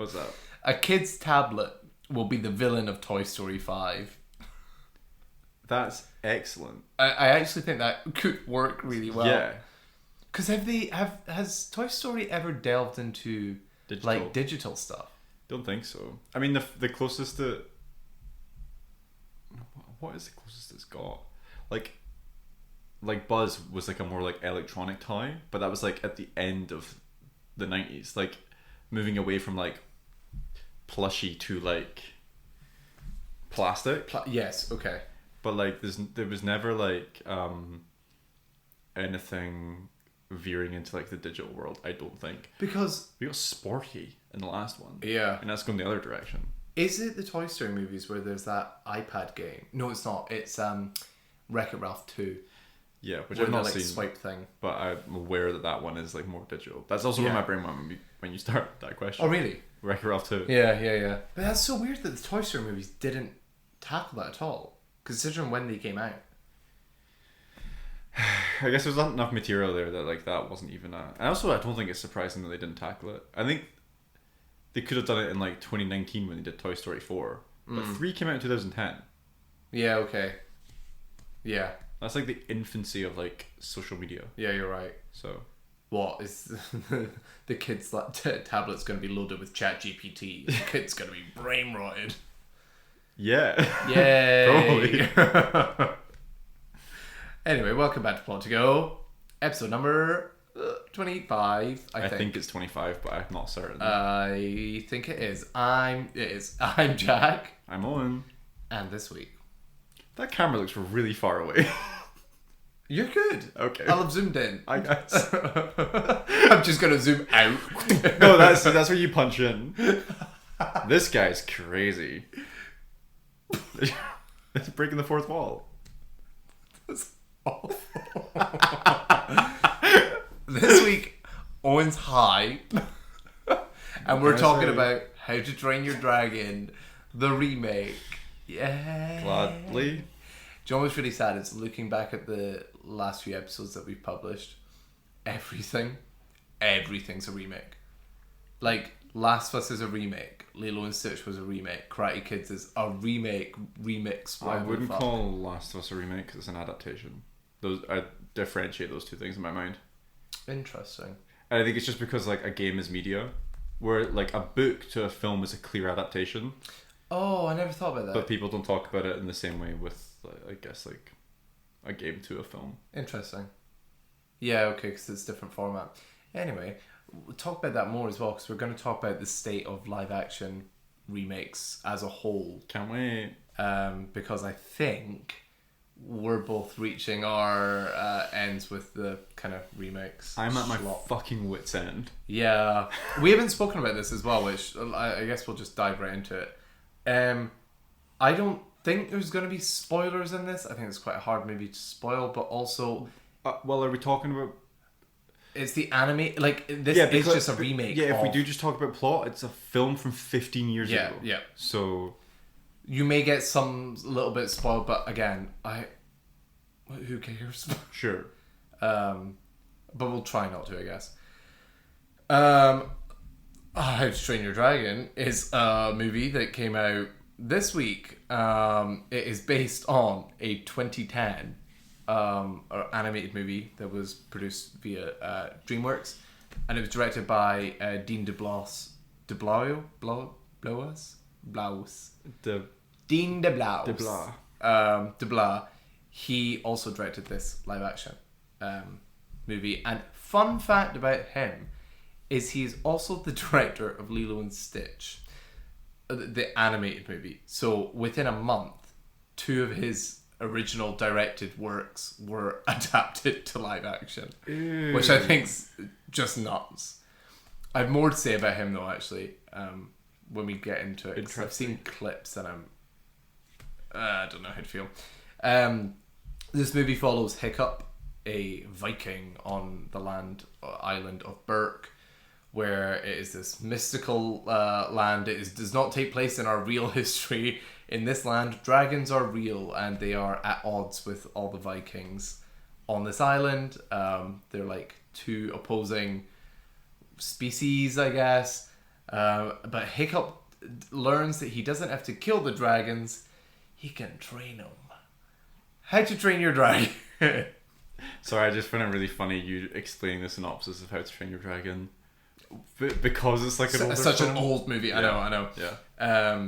What's that? A kid's tablet will be the villain of Toy Story 5. That's excellent. I actually think that could work really well. Yeah. Because has Toy Story ever delved into digital stuff? Don't think so. I mean, the closest to... What is the closest it's got? Like Buzz was like a more like electronic toy, but that was like at the end of the 90s, like moving away from like plushy to like plastic. Yes, okay. But like there was never like anything veering into like the digital world, I don't think. Because we got Sporty in the last one. Yeah. And that's going the other direction. Is it the Toy Story movies where there's that iPad game? No, it's not. It's Wreck-It Ralph 2. Yeah, which I've not seen. Swipe thing. But I'm aware that one is like more digital. That's also where my brain went when you start that question. Oh, really? Wreck-It Ralph 2. Yeah. But that's so weird that the Toy Story movies didn't tackle that at all, considering when they came out. I guess there's not enough material there that like that wasn't even a... And also, I don't think it's surprising that they didn't tackle it. I think they could have done it in like 2019 when they did Toy Story 4. But 3 came out in 2010. Yeah, okay. Yeah. That's like the infancy of like social media. Yeah, you're right. So... What is the kid's tablet's going to be loaded with ChatGPT? The kid's going to be brain rotted. Yeah. Yay. Probably. Anyway, welcome back to Plot to Go. Episode number 25, I think it's 25, but I'm not certain. I think it is. I'm Jack. I'm Owen. And this week... That camera looks really far away. You're good. Okay. I'll have zoomed in. I guess. I'm just going to zoom out. No, that's where you punch in. This guy's crazy. It's breaking the fourth wall. That's awful. This week, Owen's high. And we're talking about How to Train Your Dragon, the remake. Yeah. Gladly. Do you know what's really sad? It's looking back at the last few episodes that we've published. Everything's a remake. Like, Last of Us is a remake. Lilo and Stitch was a remake. Karate Kids is a remake, remix. I wouldn't call Last of Us a remake because it's an adaptation. I differentiate those two things in my mind. Interesting. And I think it's just because like a game is media, where like a book to a film is a clear adaptation. Oh, I never thought about that. But people don't talk about it in the same way with, I guess, like a game to a film. Interesting. Yeah, okay, because it's a different format. Anyway, we'll talk about that more as well, because we're going to talk about the state of live action remakes as a whole. Can't wait. Because I think we're both reaching our ends with the kind of remakes. I'm at my fucking wit's end. Yeah. We haven't spoken about this as well, which I guess we'll just dive right into it. I don't think there's going to be spoilers in this. I think it's quite hard maybe to spoil, but also... well, are we talking about... It's the anime... Like, this is just a remake. Yeah, if we do just talk about plot, it's a film from 15 years ago. Yeah. So... You may get some little bit spoiled, but again, who cares? Sure. But we'll try not to, I guess. How to Train Your Dragon is a movie that came out this week. It is based on a 2010 animated movie that was produced via DreamWorks, and it was directed by Dean DeBlaus. Dean DeBlaus. DeBlaus. He also directed this live action movie, and fun fact about him is he is also the director of Lilo and Stitch, the animated movie. So within a month, 2 of his original directed works were adapted to live action. Ew. Which I think's just nuts. I have more to say about him though, actually, when we get into it. I've seen clips and I don't know how to feel. This movie follows Hiccup, a Viking on the island of Berk, where it is this mystical land. It does not take place in our real history. In this land, dragons are real, and they are at odds with all the Vikings on this island. They're like 2 opposing species, I guess. But Hiccup learns that he doesn't have to kill the dragons, he can train them. How to train your dragon. Sorry, I just find it really funny you explaining the synopsis of How to Train Your Dragon. Because it's like an older such film. an old movie. I know. Yeah.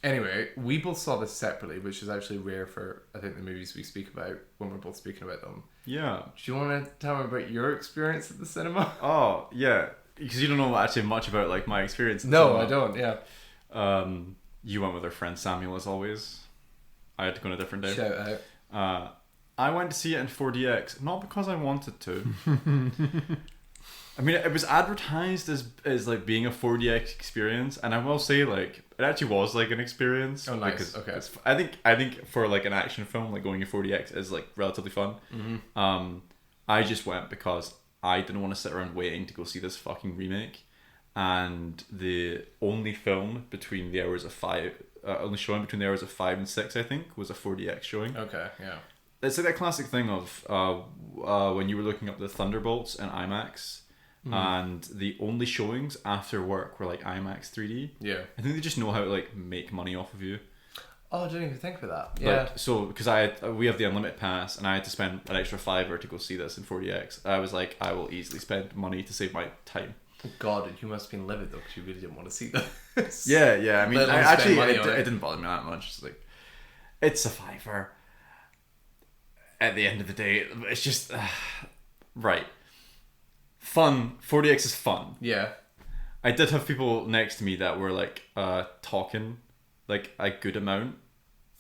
Anyway, we both saw this separately, which is actually rare for, I think, the movies we speak about when we're both speaking about them. Yeah. Do you want to tell me about your experience at the cinema? Oh, yeah. Because you don't know actually much about like my experience. No, I don't, yeah. You went with our friend Samuel as always. I had to go on a different day. Shout out. I went to see it in 4DX, not because I wanted to. I mean, it was advertised as like being a 4DX experience, and I will say like it actually was like an experience. Oh, nice. Okay. I think for like an action film, like going in 4DX is like relatively fun. Mm-hmm. I just went because I didn't want to sit around waiting to go see this fucking remake, and the only film between the hours of only showing between the hours of 5 and 6, I think, was a 4DX showing. Okay. Yeah. It's like that classic thing of when you were looking up the Thunderbolts in IMAX. And the only showings after work were like IMAX 3D. Yeah. I think they just know how to like make money off of you. Oh, I didn't even think about that. Yeah. Like, so because we have the unlimited pass, and I had to spend an extra $5 to go see this in 4DX. I was like, I will easily spend money to save my time. God, you must have been livid though, because you really didn't want to see this. Yeah. I mean, it it didn't bother me that much. It's like, it's a $5. At the end of the day, it's just right. Fun. 4DX is fun. Yeah. I did have people next to me that were like talking like a good amount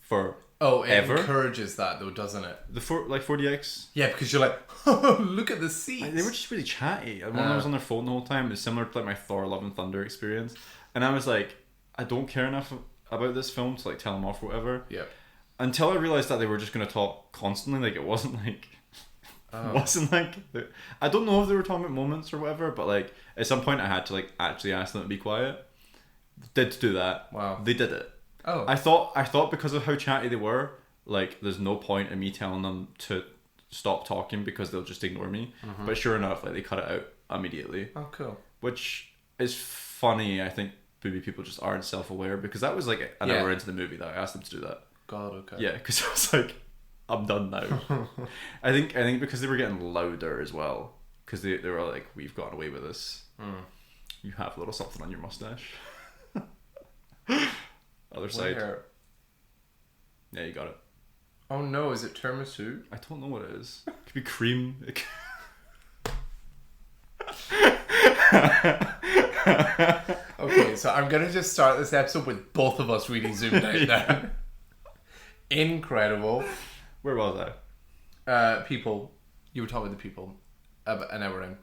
for it encourages that though, doesn't it? 4DX. Yeah, because you're like, oh, look at the seats. They were just really chatty. One of them was on their phone the whole time. It was similar to like my Thor: Love and Thunder experience, and I was like, I don't care enough about this film to like tell them off or whatever. Yeah. Until I realized that they were just gonna talk constantly. Like it wasn't like. I don't know if they were talking about moments or whatever, but like at some point I had to like actually ask them to be quiet. Did do that. Wow. They did it. Oh. I thought because of how chatty they were, like there's no point in me telling them to stop talking because they'll just ignore me. Mm-hmm. But sure enough, like they cut it out immediately. Oh, cool. Which is funny. I think maybe people just aren't self-aware, because that was like an hour into the movie that I asked them to do that. God, okay. Yeah, because I was like, I'm done now. I think because they were getting louder as well, because they were like, we've gotten away with this. You have a little something on your mustache. Other side. Where? Yeah, you got it. Oh no, is it tiramisu? I don't know what it is. It could be cream. Okay, so I'm gonna just start this episode with both of us reading Zoomed Out now. Incredible. Where was People. You were talking about the people an hour in.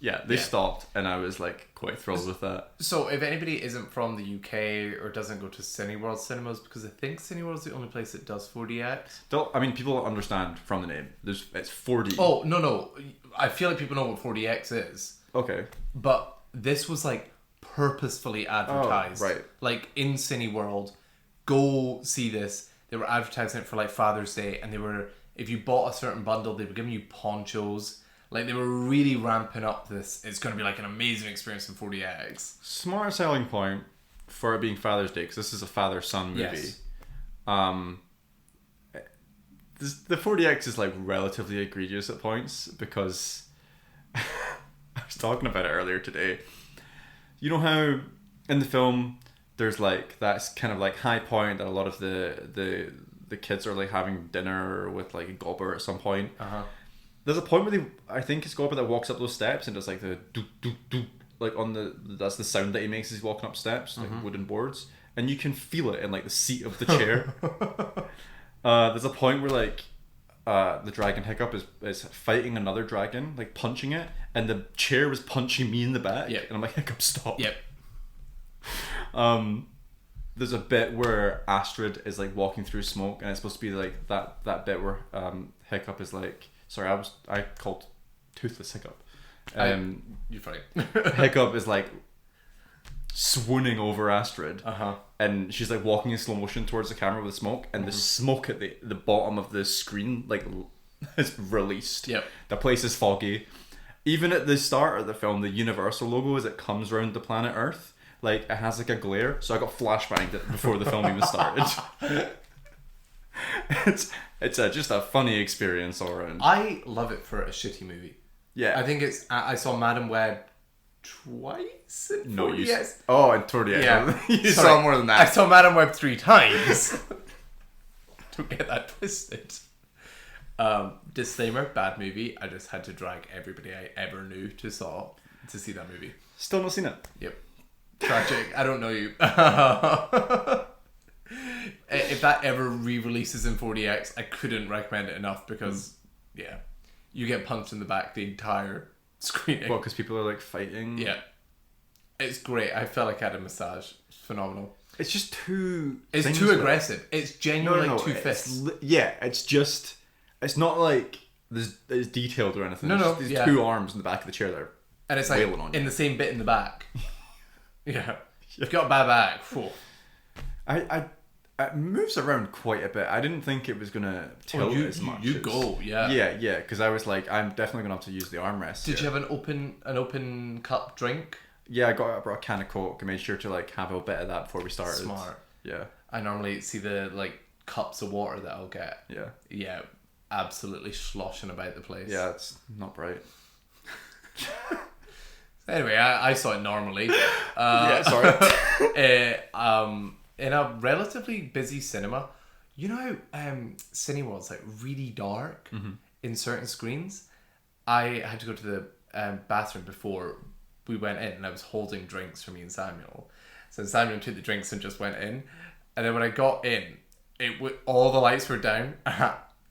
Yeah, they stopped, and I was like quite thrilled with that. So if anybody isn't from the UK or doesn't go to Cineworld cinemas, because I think Cineworld's the only place that does 4DX. I mean, people understand from the name. It's 4D. Oh, no. I feel like people know what 4DX is. Okay. But this was like purposefully advertised. Oh, right. Like in Cineworld, go see this. They were advertising it for like Father's Day, and if you bought a certain bundle, they were giving you ponchos. Like they were really ramping up this. It's going to be like an amazing experience in 4DX. Smart selling point for it being Father's Day, because this is a father-son movie. Yes. The 4DX is like relatively egregious at points, because I was talking about it earlier today. You know how in the film there's like that's kind of like high point that a lot of the kids are like having dinner with like a gobber at some point. There's a point where I think it's Gobber that walks up those steps and does like the doop doop doop, like that's the sound that he makes as he's walking up steps, like wooden boards, and you can feel it in like the seat of the chair. There's a point where like the dragon Hiccup is fighting another dragon, like punching it, and the chair was punching me in the back. Yep. And I'm like, Hiccup, stop. Yep. There's a bit where Astrid is like walking through smoke, and it's supposed to be like that bit where Hiccup is like, sorry, I called Toothless Hiccup. You're funny. Hiccup is like swooning over Astrid, and she's like walking in slow motion towards the camera with smoke, and the smoke at the bottom of the screen like is released. Yep. The place is foggy, even at the start of the film, the Universal logo as it comes around the planet Earth, like it has like a glare. So I got flashbanged it before the film even started. It's just a funny experience all around. I love it for a shitty movie. Yeah, I think it's. I saw Madam Web twice in 4DX. In 4DX. Yeah, you saw more than that. I saw Madam Web 3 times. Don't get that twisted. Disclaimer: bad movie. I just had to drag everybody I ever knew to see that movie. Still not seen it. Yep. Tragic. I don't know you. If that ever re-releases in 4DX, I couldn't recommend it enough because, yeah, you get punched in the back the entire screening. What? Because people are like fighting. Yeah, it's great. I felt like I had a massage. It's phenomenal. It's just too. It's too aggressive. It's genuinely like two fists. It's just. It's not like it's detailed or anything. No, There's two arms in the back of the chair there. And it's like in the same bit in the back. Yeah. You've got a bad back. Whew. It moves around quite a bit. I didn't think it was gonna tilt as much. Yeah. Because I was like, I'm definitely gonna have to use the armrest. Did you have an open cup drink? Yeah, I brought a can of Coke and made sure to like have a bit of that before we started. Smart. Yeah. I normally see the like cups of water that I'll get. Yeah. Yeah. Absolutely sloshing about the place. Yeah, it's not bright. Anyway, I saw it normally. Yeah, sorry. In a relatively busy cinema, you know how Cineworld's like really dark in certain screens? I had to go to the bathroom before we went in, and I was holding drinks for me and Samuel. So Samuel took the drinks and just went in. And then when I got in, all the lights were down.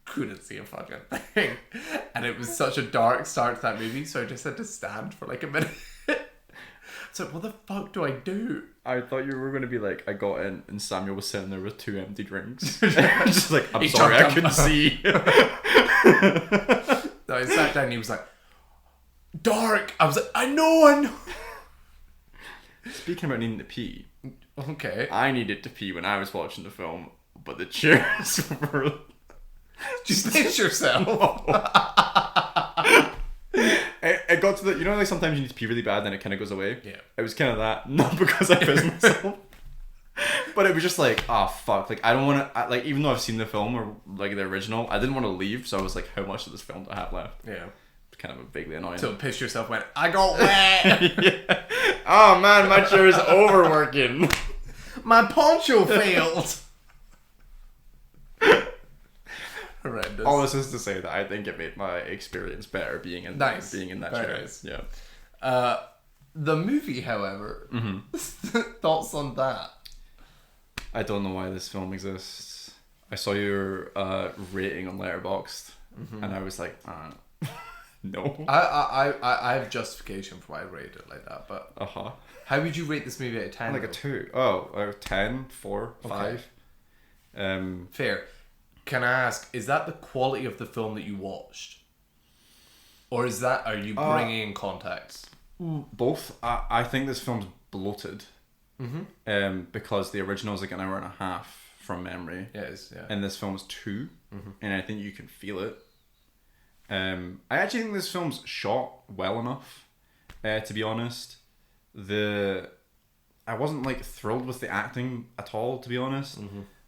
Couldn't see a fucking thing, and it was such a dark start to that movie, so I just had to stand for like a minute. So what the fuck do I do? I thought you were going to be like, I got in and Samuel was sitting there with 2 empty drinks. Just like, I'm sorry, I couldn't see. So I sat down and he was like, dark. I was like, I know. Speaking about needing to pee. Okay. I needed to pee when I was watching the film, but the chairs were... Just piss yourself. It got to the, you know, like sometimes you need to pee really bad, then it kind of goes away. Yeah. It was kind of that, not because I pissed myself, but it was just like, oh fuck, like I don't want to, like even though I've seen the film or like the original, I didn't want to leave, so I was like, how much of this film do I have left? Yeah. It's kind of vaguely annoying. So piss yourself went, I got wet. Yeah. Oh man, my chair is overworking. My poncho failed. Horrendous. All this is to say that I think it made my experience better being in that chair. Nice. Yeah. The movie, however, thoughts on that? I don't know why this film exists. I saw your rating on Letterboxd, and I was like, no. I have justification for why I rated it like that, but how would you rate this movie out of 10? Like a 2. Oh, out of 10, 4, 5. Fair. Can I ask, is that the quality of the film that you watched? Or are you bringing in context? Both. I think this film's bloated. Because the original is like an hour and a half from memory. Yeah, it is, yeah. And this film's 2. And I think you can feel it. I actually think this film's shot well enough, to be honest. I wasn't like thrilled with the acting at all, to be honest.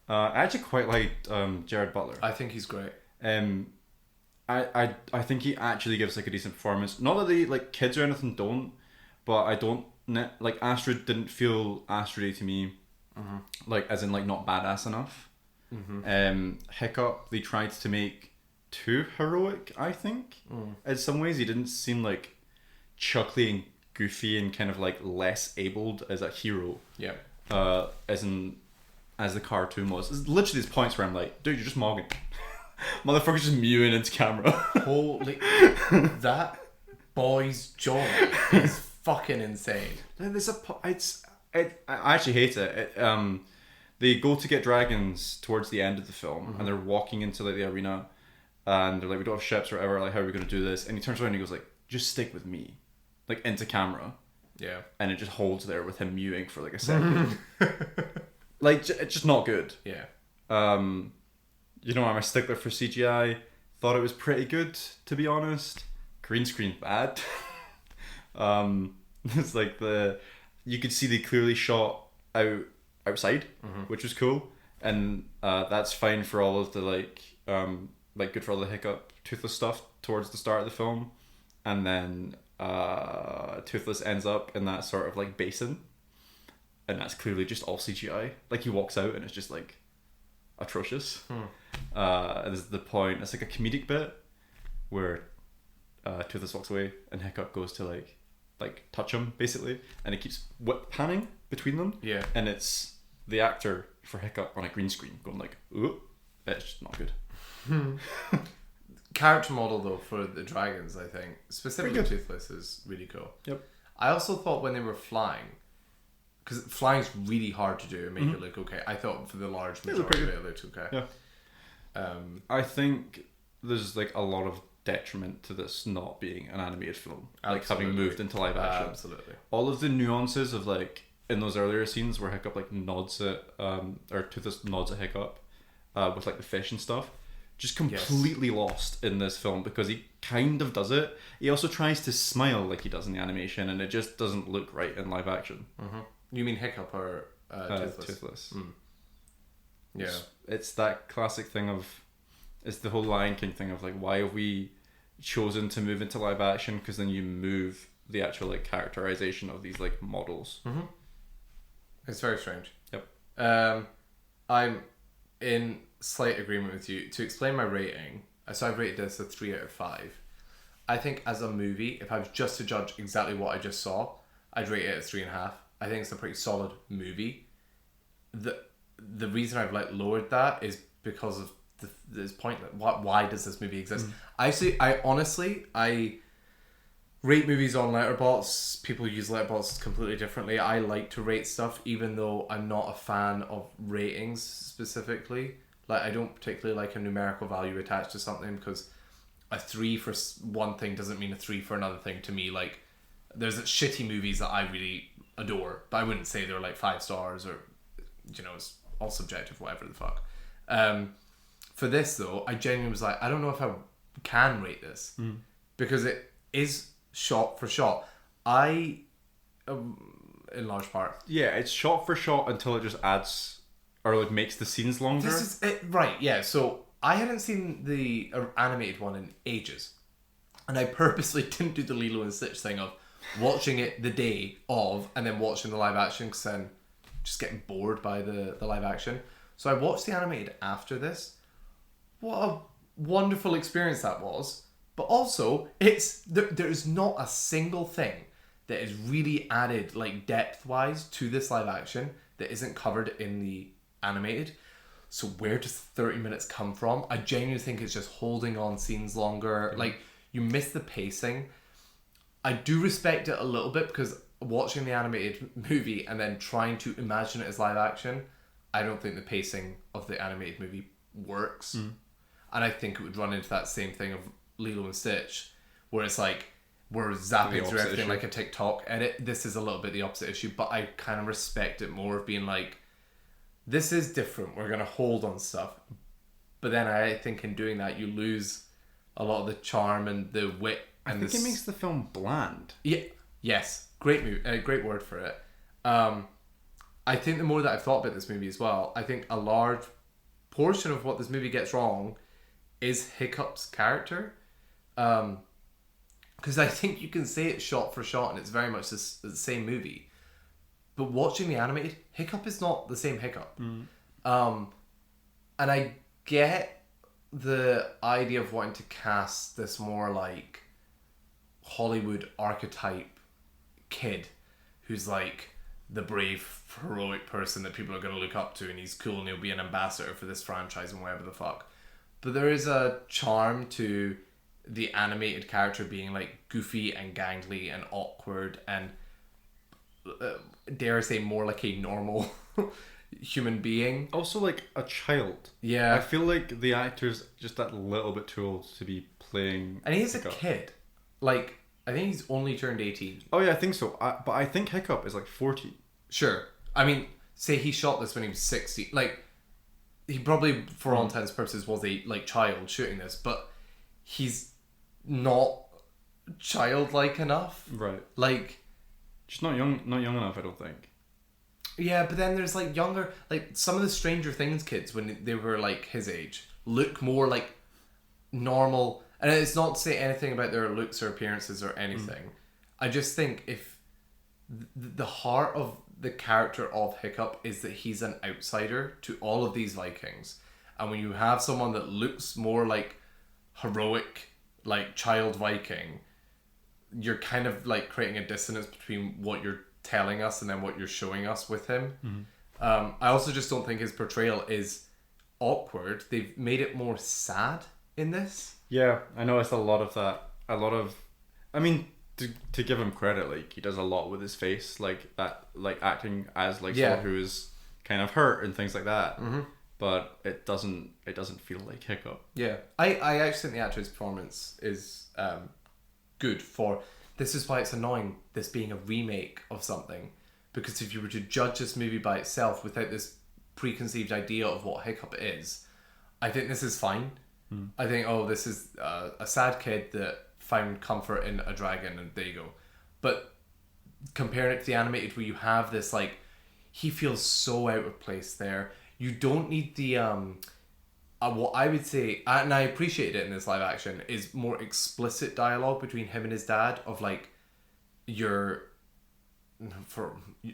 I actually quite liked Jared Butler. I think he's great. I think he actually gives like a decent performance. Not that the like kids or anything don't, but I don't like Astrid didn't feel Astrid to me, like as in like not badass enough. Hiccup they tried to make too heroic. I think in some ways he didn't seem like chuckly and goofy and kind of like less abled as a hero. Yeah. As the cartoon was. It's literally these points where I'm like, dude, you're just mogging. Motherfucker's just mewing into camera. Holy... that boy's jaw is fucking insane. There's I actually hate it. They go to get dragons towards the end of the film, and they're walking into like the arena, and they're like, we don't have ships or whatever, like how are we going to do this? And he turns around and he goes like, just stick with me. Like into camera. Yeah. And it just holds there with him mewing for like a second. Like, it's just not good. Yeah. You know, I'm a stickler for CGI. Thought it was pretty good, to be honest. green screen bad. It's like you could see they clearly shot outside, which was cool, and that's fine for all of the like good for all the Hiccup Toothless stuff towards the start of the film, and then Toothless ends up in that sort of like basin, and that's clearly just all CGI. Like he walks out and it's just like atrocious. And there's the point. It's like a comedic bit where Toothless walks away and Hiccup goes to like touch him basically, and it keeps panning between them. Yeah. And it's the actor for Hiccup on a green screen going like, ooh, it's just not good. Character model though for the dragons, I think specifically Toothless, is really cool. Yep. I also thought when they were flying, because flying's really hard to do and make it look okay. I thought for the large majority of it looked okay. Yeah. I think there's like a lot of detriment to this not being an animated film, like having moved into live action. Absolutely. All of the nuances of like in those earlier scenes where Hiccup like nods at or Toothless nods at Hiccup with like the fish and stuff, just completely lost in this film, because he kind of does it. He also tries to smile like he does in the animation, and it just doesn't look right in live action. You mean Hiccup or Toothless? Yeah, it's that classic thing of, it's the whole Lion King thing of like, why have we chosen to move into live action? Because then you move the actual like characterization of these like models. It's very strange. Yep. I'm in slight agreement with you. To explain my rating, so I've rated this a 3 out of 5. I think as a movie, if I was just to judge exactly what I just saw, I'd rate it at 3.5. I think it's a pretty solid movie. The reason I've like lowered that is because of this point. Why does this movie exist? I honestly rate movies on Letterboxd. People use Letterboxd completely differently. I like to rate stuff, even though I'm not a fan of ratings specifically. Like, I don't particularly like a numerical value attached to something, because a 3 for one thing doesn't mean a 3 for another thing to me. Like, there's shitty movies that I really adore, but I wouldn't say they're like 5 stars, or, you know, it's all subjective, whatever the fuck. For this though, I genuinely was like, I don't know if I can rate this, because it is shot for shot. In large part, yeah, it's shot for shot until it just adds or like makes the scenes longer. This is it, right? Yeah. So I hadn't seen the animated one in ages, and I purposely didn't do the Lilo and Stitch thing of watching it the day of and then watching the live action, because then just getting bored by the live action. So I watched the animated after this. What a wonderful experience that was. But also, there's not a single thing that is really added like depth-wise to this live action that isn't covered in the animated. So where does 30 minutes come from? I genuinely think it's just holding on scenes longer. Like, you miss the pacing. I do respect it a little bit, because watching the animated movie and then trying to imagine it as live action, I don't think the pacing of the animated movie works. And I think it would run into that same thing of Lilo and Stitch, where it's like we're zapping through everything like a TikTok edit. This is a little bit the opposite issue, but I kind of respect it more of being like, this is different, we're going to hold on stuff. But then I think in doing that, you lose a lot of the charm and the wit. And I think it makes the film bland. Yeah. Yes. Great movie. Great word for it. I think the more that I've thought about this movie as well, I think a large portion of what this movie gets wrong is Hiccup's character. Because I think you can say it's shot for shot and it's very much the same movie. But watching the animated, Hiccup is not the same Hiccup. And I get the idea of wanting to cast this more like Hollywood archetype kid who's like the brave, heroic person that people are going to look up to, and he's cool and he'll be an ambassador for this franchise and whatever the fuck. But there is a charm to the animated character being like goofy and gangly and awkward and dare I say more like a normal human being. Also like a child. Yeah. I feel like the actor's just that little bit too old to be playing. And he's Hiccup. a kid. Like, I think he's only turned 18. Oh yeah, I think so. But I think Hiccup is like 40. Sure. I mean, say he shot this when he was 60. Like, he probably, for all intents and purposes, was a like child shooting this, but he's not childlike enough. Right. Like, Just not young enough, I don't think. yeah, but then there's like younger, like some of the Stranger Things kids when they were like his age look more like normal. And it's not to say anything about their looks or appearances or anything. I just think if the heart of the character of Hiccup is that he's an outsider to all of these Vikings, and when you have someone that looks more like heroic, like child Viking, you're kind of like creating a dissonance between what you're telling us and then what you're showing us with him. I also just don't think his portrayal is awkward. They've made it more sad in this. Yeah, I noticed a lot of that. I mean, to give him credit, like he does a lot with his face, like that, like acting as like someone who is kind of hurt and things like that. But it doesn't feel like Hiccup. Yeah, I actually think the actor's performance is good for. This is why it's annoying, this being a remake of something, because if you were to judge this movie by itself without this preconceived idea of what Hiccup is, I think this is fine. I think, this is a sad kid that found comfort in a dragon, and there you go. But comparing it to the animated, where you have this, like, he feels so out of place there. You don't need the what I would say, and I appreciated it in this live action, is more explicit dialogue between him and his dad of like, you're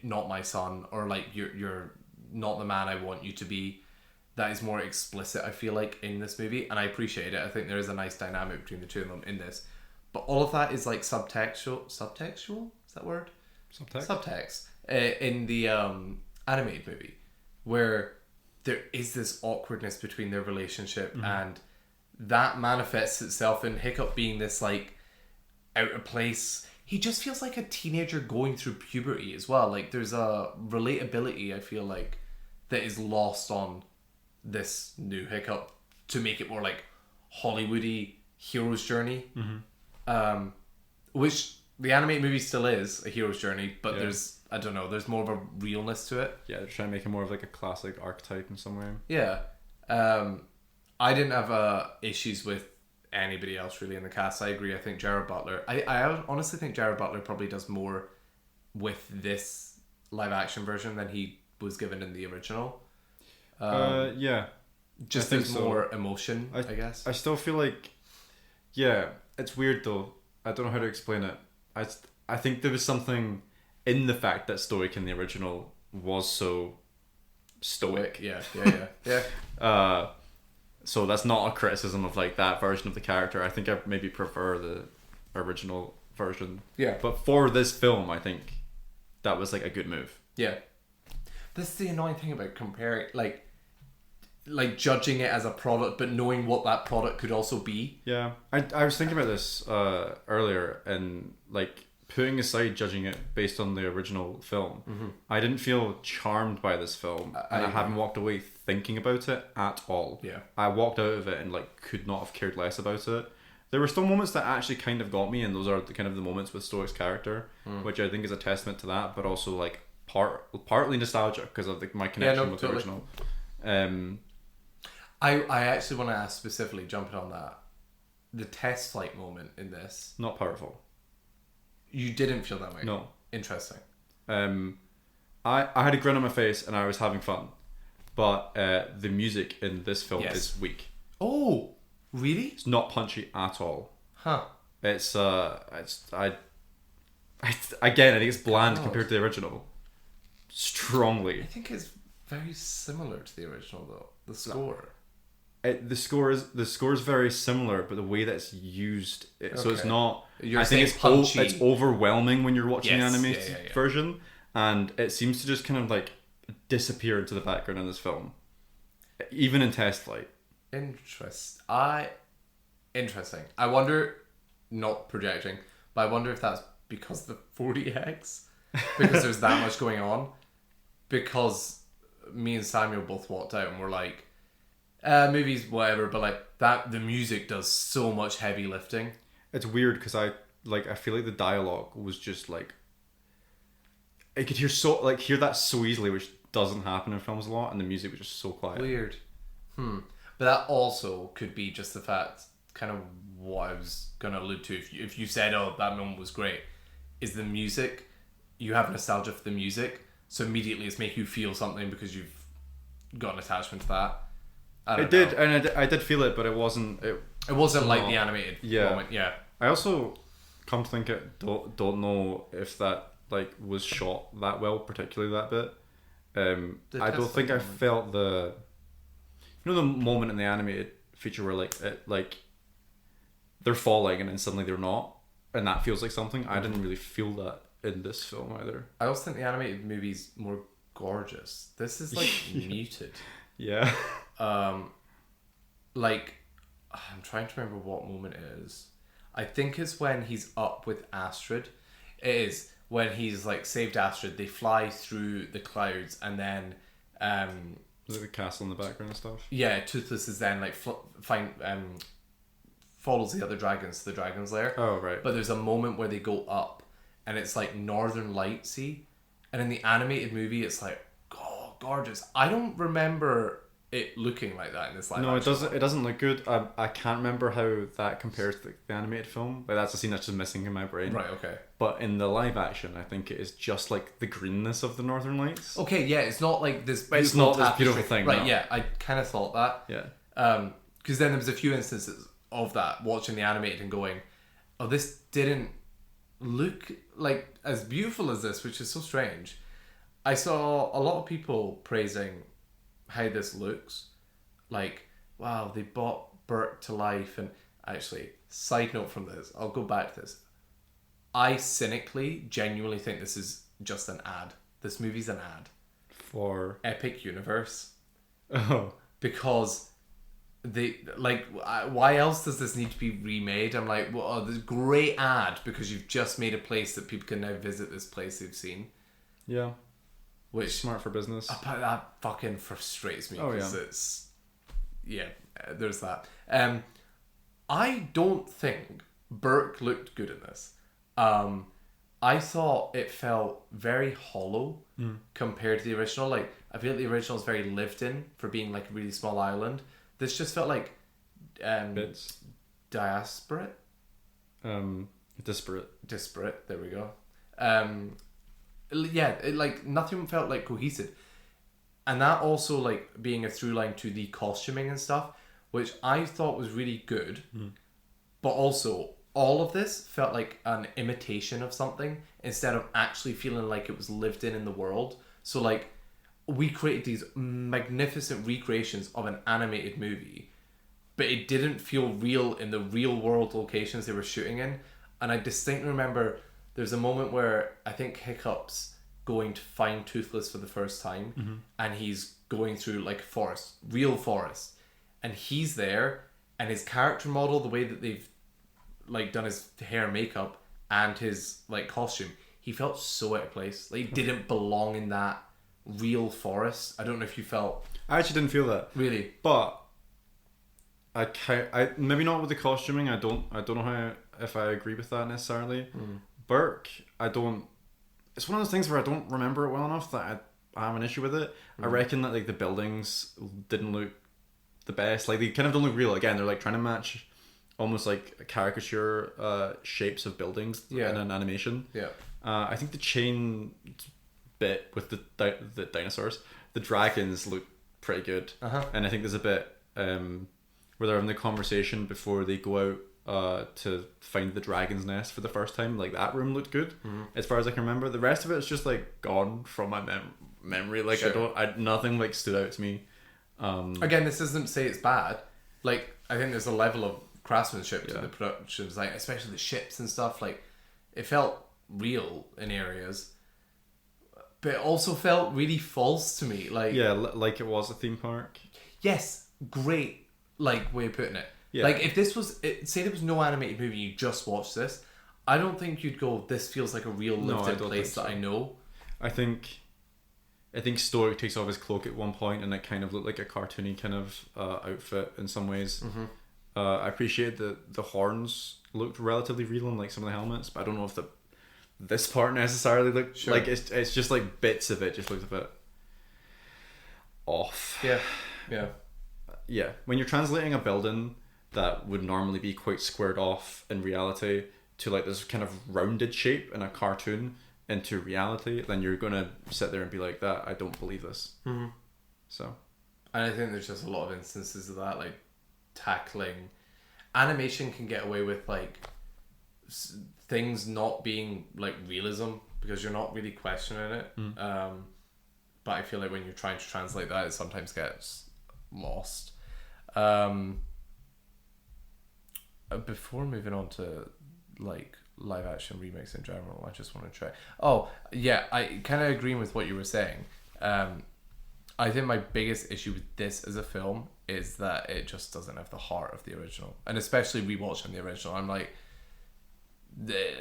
not my son, or like you're not the man I want you to be. That is more explicit, I feel like, in this movie, and I appreciate it. I think there is a nice dynamic between the two of them in this. But all of that is like subtextual? Is that word? Subtext. In the animated movie, where there is this awkwardness between their relationship, and that manifests itself in Hiccup being this like out of place. He just feels like a teenager going through puberty as well. Like there's a relatability, I feel like, that is lost on this new Hiccup to make it more like Hollywoody hero's journey, which the animated movie still is a hero's journey, but there's more of a realness to it. Yeah, they're trying to make it more of like a classic archetype in some way. Yeah. I didn't have issues with anybody else really in the cast. I agree. I think Jared Butler, I honestly think Jared Butler probably does more with this live action version than he was given in the original. Yeah. Just there's more emotion, I guess. I still feel like, yeah, it's weird though. I don't know how to explain it. I think there was something in the fact that Stoic in the original was so stoic. Yeah. So that's not a criticism of like that version of the character. I think I maybe prefer the original version. Yeah. But for this film, I think that was like a good move. Yeah. This is the annoying thing about comparing, like judging it as a product, but knowing what that product could also be. Yeah, I was thinking about this earlier, and like putting aside judging it based on the original film, I didn't feel charmed by this film, and I haven't walked away thinking about it at all. Yeah, I walked out of it and like could not have cared less about it. There were still moments that actually kind of got me, and those are the kind of the moments with Stoic's character, which I think is a testament to that, but also like partly nostalgia because of my connection with the original. I actually want to ask specifically, jumping on that, the test flight moment in this. Not powerful. You didn't feel that way? No. Interesting. I had a grin on my face and I was having fun, but the music in this film is weak. Oh, really? It's not punchy at all. Huh. It's again, I think it's bland compared to the original. Strongly. I think it's very similar to the original though. The score. The score is very similar, but the way that it's used, so it's not. I think it's punchy. It's overwhelming when you're watching the animated version, and it seems to just kind of like disappear into the background in this film, even in Test Flight. Interesting. I wonder, not projecting, but I wonder if that's because the 40X, because there's that much going on. Because me and Samuel both walked out and were like, movies, whatever, but like that, the music does so much heavy lifting. It's weird because I feel like the dialogue was just like, I could hear that so easily, which doesn't happen in films a lot, and the music was just so quiet. Weird. But that also could be just the fact, kind of what I was gonna allude to. If you said, "Oh, that moment was great," is the music. You have nostalgia for the music, so immediately it's make you feel something because you've got an attachment to that. It did, and I did feel it, but it wasn't. It wasn't like the animated moment. Yeah. I also come to think it don't know if that like was shot that well, particularly that bit. I don't think I felt the moment in the animated feature where like they're falling and then suddenly they're not, and that feels like something. I didn't really feel that in this film either. I also think the animated movie's more gorgeous. This is like muted. Yeah. Like I'm trying to remember what moment it is. I think it's when he's up with Astrid. It is when he's like saved Astrid. They fly through the clouds and then is it the castle in the background and stuff? Yeah, Toothless is then like follows the other dragons to the dragon's lair. Oh right. But there's a moment where they go up and it's like Northern Lightsy, and in the animated movie it's like, oh, gorgeous. I don't remember it looking like that in this live action. It doesn't look good. I can't remember how that compares to the animated film. Like that's a scene that's just missing in my brain. Right, okay. But in the live action, I think it is just like the greenness of the Northern Lights. Okay, yeah, it's not like this beautiful it's not tapestry. This beautiful thing. Right, no. yeah, I kind of thought that. Yeah. Because then there was a few instances of that, watching the animated and going, oh, this didn't look like as beautiful as this, which is so strange. I saw a lot of people praising how this looks. Like, wow, they brought Burke to life. And actually, side note from this, I'll go back to this. I cynically, genuinely think this is just an ad. This movie's an ad. For? Epic Universe. Oh. Because they, like, why else does this need to be remade? I'm like, well, this great ad because you've just made a place that people can now visit this place they've seen. Yeah. Which, smart for business. That fucking frustrates me. Oh, yeah. It's, yeah, there's that. I don't think Burke looked good in this. I thought it felt very hollow compared to the original. Like, I feel like the original is very lived in for being like a really small island. This just felt like bits. Disparate. Disparate. There we go. Yeah, like nothing felt like cohesive, and that also like being a through line to the costuming and stuff, which I thought was really good, but also all of this felt like an imitation of something instead of actually feeling like it was lived in the world. So like we created these magnificent recreations of an animated movie, but it didn't feel real in the real world locations they were shooting in. And I distinctly remember there's a moment where I think Hiccup's going to find Toothless for the first time, and he's going through like forest, real forest, and he's there, and his character model, the way that they've like done his hair and makeup and his like costume, he felt so out of place. Like he didn't belong in that real forest. I don't know if you felt. I actually didn't feel that. Really? But I maybe not with the costuming. I don't know how if I agree with that necessarily. Burke, it's one of those things where I don't remember it well enough that I have an issue with it. I reckon that like the buildings didn't look the best. Like they kind of don't look real. Again, they're like trying to match almost like caricature shapes of buildings in an animation. Yeah. I think the chain bit with the dinosaurs, the dragons look pretty good. And I think there's a bit where they're having the conversation before they go out to find the dragon's nest for the first time. Like that room looked good as far as I can remember. The rest of it is just like gone from my memory. Like nothing like stood out to me. Again, this doesn't say it's bad. Like I think there's a level of craftsmanship to the production design, especially the ships and stuff. Like it felt real in areas, but it also felt really false to me. Like like it was a theme park. Yes, great like way of putting it. Yeah. Like if this was say there was no animated movie, you just watched this, I don't think you'd go, this feels like a real lived in place that I know. I think Stoic takes off his cloak at one point and it kind of looked like a cartoony kind of outfit in some ways. I appreciate that the horns looked relatively real in like some of the helmets, but I don't know if this part necessarily looked like it's just like bits of it just looked a bit off. Yeah. When you're translating a building that would normally be quite squared off in reality to like this kind of rounded shape in a cartoon into reality, then you're gonna sit there and be like, that I don't believe this. Mm-hmm. So, and I think there's just a lot of instances of that, like tackling animation can get away with like things not being like realism because you're not really questioning it. But I feel like when you're trying to translate that, it sometimes gets lost. Before moving on to like live action remakes in general, I just want to try. Oh yeah, I kind of agree with what you were saying. I think my biggest issue with this as a film is that it just doesn't have the heart of the original, and especially rewatching the original, I'm like,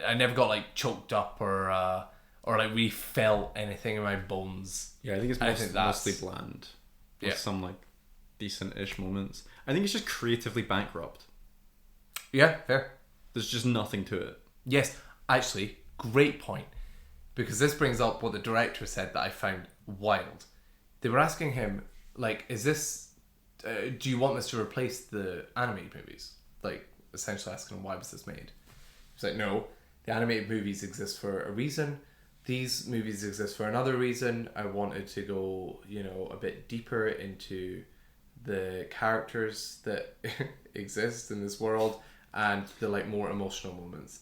I never got like choked up or like really felt anything in my bones. yeah, I think it's mostly bland. With some like decent-ish moments. I think it's just creatively bankrupt. Yeah, fair. There's just nothing to it. Yes, actually, great point. Because this brings up what the director said that I found wild. They were asking him, like, is this... do you want this to replace the animated movies? Like, essentially asking him, why was this made? He's like, no, the animated movies exist for a reason. These movies exist for another reason. I wanted to go, a bit deeper into the characters that exist in this world and the, like, more emotional moments.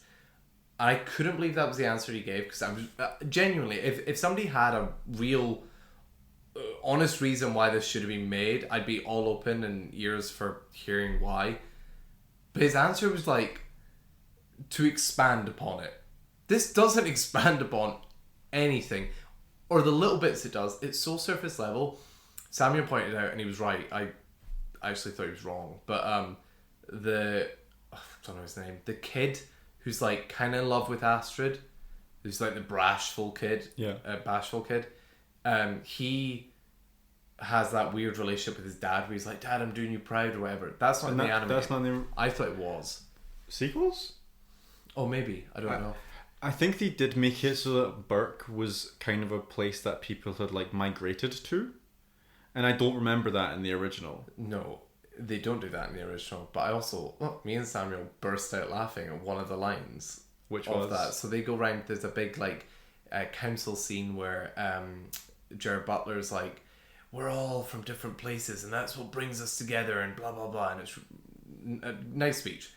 I couldn't believe that was the answer he gave, because I was genuinely, if somebody had a real honest reason why this should have been made, I'd be all open and ears for hearing why. But his answer was like, to expand upon it. This doesn't expand upon anything, or the little bits it does. It's so surface level. Samuel pointed out, and he was right. I actually thought he was wrong, but I don't know his name. The kid who's like kind of in love with Astrid, who's like the bashful kid. He has that weird relationship with his dad, where he's like, "Dad, I'm doing you proud," or whatever. That's not in the anime. That's not in the... I thought it was. Sequels? Oh, maybe. I don't know. I think they did make it so that Burke was kind of a place that people had like migrated to, and I don't remember that in the original. No, they don't do that in the original. But I also, me and Samuel burst out laughing at one of the lines. Which of was that. So they go round. There's a big like council scene where Jared Butler's like, we're all from different places, and that's what brings us together, and blah blah blah. And it's a nice speech.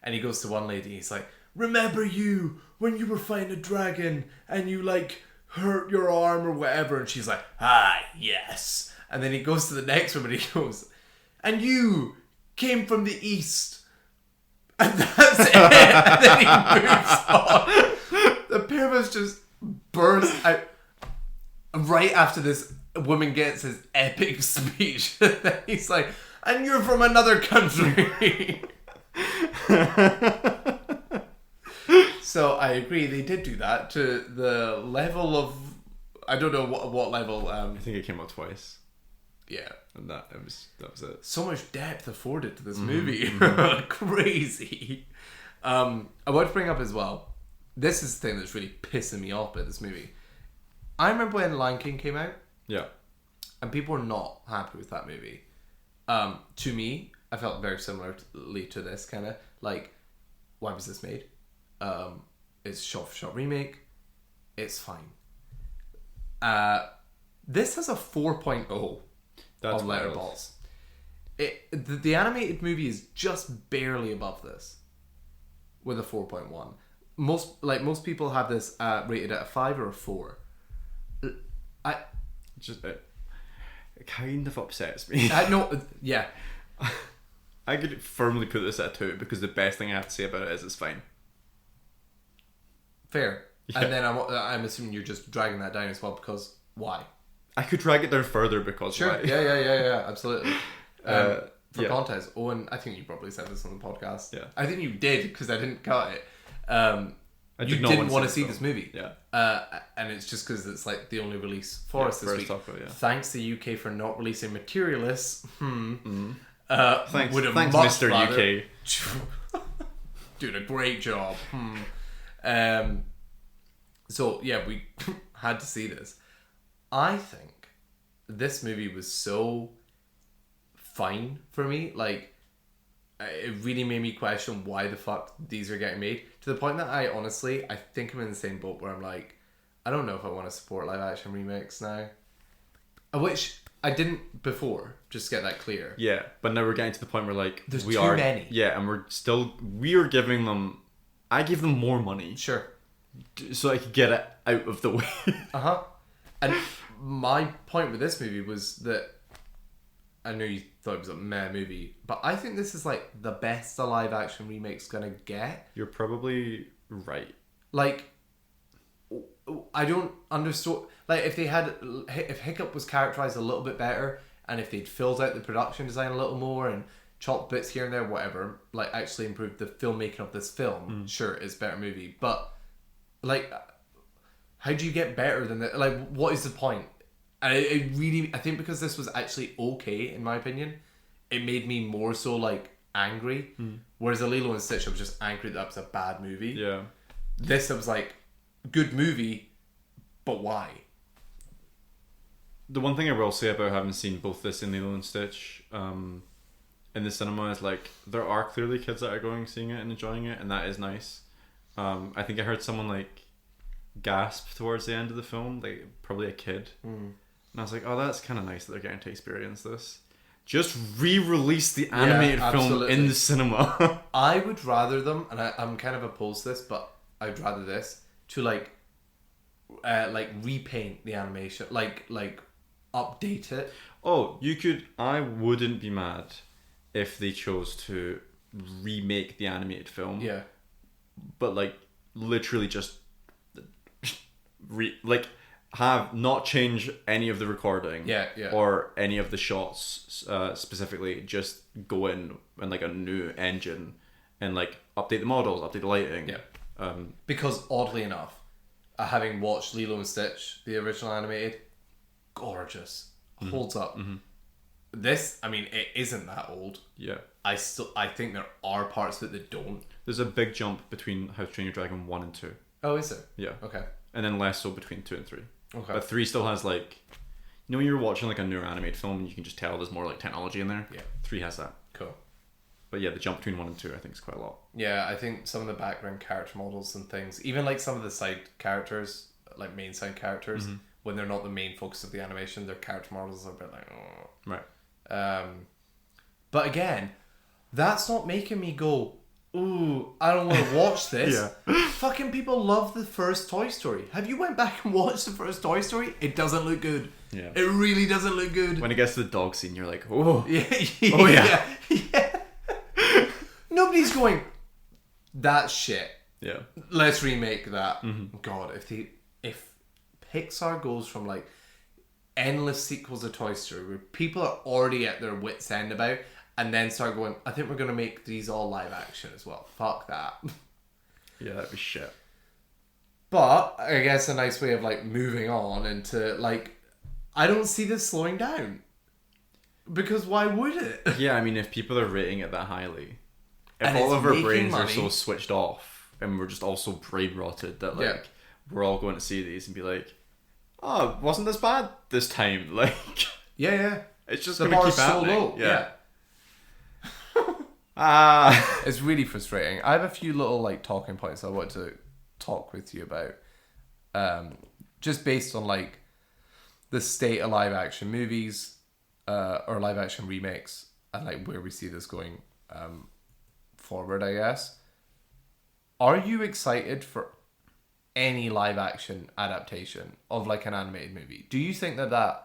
And he goes to one lady. He's like, remember you when you were fighting a dragon and you like hurt your arm or whatever? And she's like, yes. And then he goes to the next one and he goes, and you came from the east. And that's it. And then he moves on. The pair of us just burst out right after this woman gets his epic speech. And then he's like, and you're from another country. So I agree, they did do that to the level of, I don't know what level. I think it came out twice. Yeah, and that was it. So much depth afforded to this movie, crazy. I want to bring up as well. This is the thing that's really pissing me off about this movie. I remember when Lion King came out. Yeah, and people were not happy with that movie. To me, I felt very similarly to this kind of like, why was this made? It's shot-for-shot remake. It's fine. This has a 4.0 on Letterboxd. The animated movie is just barely above this, with a 4.1. Most people have this rated at a 5 or a 4. It kind of upsets me. Yeah. I could firmly put this at a 2 because the best thing I have to say about it is it's fine. Fair. Yeah. And then I'm assuming you're just dragging that down as well because why? I could drag it down further because sure. Why? Yeah, absolutely. For yeah. context, Owen, I think you probably said this on the podcast. Yeah. I think you did because I didn't cut it. You didn't want to see this movie. Yeah. And it's just because it's like the only release for us this week. Thanks to UK for not releasing Materialists. Thanks, Mr. UK. Doing a great job. So yeah, we had to see this. I think this movie was so fine for me. Like, it really made me question why the fuck these are getting made, to the point that I think I'm in the same boat where I'm like, I don't know if I want to support live action remakes now, which I didn't before, just to get that clear. Yeah, but now we're getting to the point where like there's too many. Yeah, and we are giving them. I gave them more money, sure, so I could get it out of the way. And my point with this movie was that I know you thought it was a meh movie, but I think this is like the best a live action remake's gonna get. You're probably right. Like, I don't understand. Like, if Hiccup was characterized a little bit better, and if they'd filled out the production design a little more and chopped bits here and there, whatever, like actually improved the filmmaking of this film, sure, it's a better movie. But like, how do you get better than that? Like, what is the point? And I think because this was actually okay, in my opinion, it made me more so like angry. Whereas a Lilo and Stitch, I was just angry that was a bad movie. Yeah. This, I was like, good movie, but why? The one thing I will say about having seen both this and Lilo and Stitch in the cinema is like there are clearly kids that are going seeing it and enjoying it, and that is nice. I think I heard someone like gasp towards the end of the film, like probably a kid, and I was like, oh, that's kind of nice that they're getting to experience this. Just re-release the animated film in the cinema. I would rather them, and I'm kind of opposed to this, but I'd rather this to like repaint the animation, like update it. Oh, you could. I wouldn't be mad if they chose to remake the animated film. Yeah. But like literally just have not change any of the recording. Yeah. Or any of the shots specifically. Just go in and like a new engine and like update the models, update the lighting. Yeah. Because oddly enough, having watched Lilo and Stitch, the original animated, gorgeous, holds up. This, I mean, it isn't that old. Yeah. I think there are parts of it that don't. There's a big jump between How to Train Your Dragon 1 and 2. Oh, is there? Yeah. Okay. And then less so between 2 and 3. Okay. But 3 still has like, you know when you're watching like a newer animated film and you can just tell there's more like technology in there? Yeah. 3 has that. Cool. But yeah, the jump between 1 and 2 I think is quite a lot. Yeah, I think some of the background character models and things, even like some of the side characters, like main side characters, when they're not the main focus of the animation, their character models are a bit like, oh. Right. But again, that's not making me go, ooh, I don't want to watch this. Yeah. Fucking people love the first Toy Story. Have you went back and watched the first Toy Story? It doesn't look good. Yeah. It really doesn't look good. When it gets to the dog scene, you're like, oh. Yeah. Oh yeah. Yeah. Nobody's going, that's shit. Yeah. Let's remake that. God, if Pixar goes from like endless sequels of Toy Story where people are already at their wits' end about, and then start going, I think we're going to make these all live action as well. Fuck that. Yeah, that'd be shit. But I guess a nice way of like moving on into like, I don't see this slowing down. Because why would it? Yeah, I mean, if people are rating it that highly, if And all it's of our making brains are money. so switched off and we're just all so brain rotted that like we're all going to see these and be like, oh, wasn't this bad this time? Like, Yeah. it's just The going to bar's keep so happening. low. Yeah. It's really frustrating. I have a few little like talking points I want to talk with you about. Just based on like the state of live action movies or live action remakes and like where we see this going forward, I guess. Are you excited for any live action adaptation of like an animated movie? Do you think that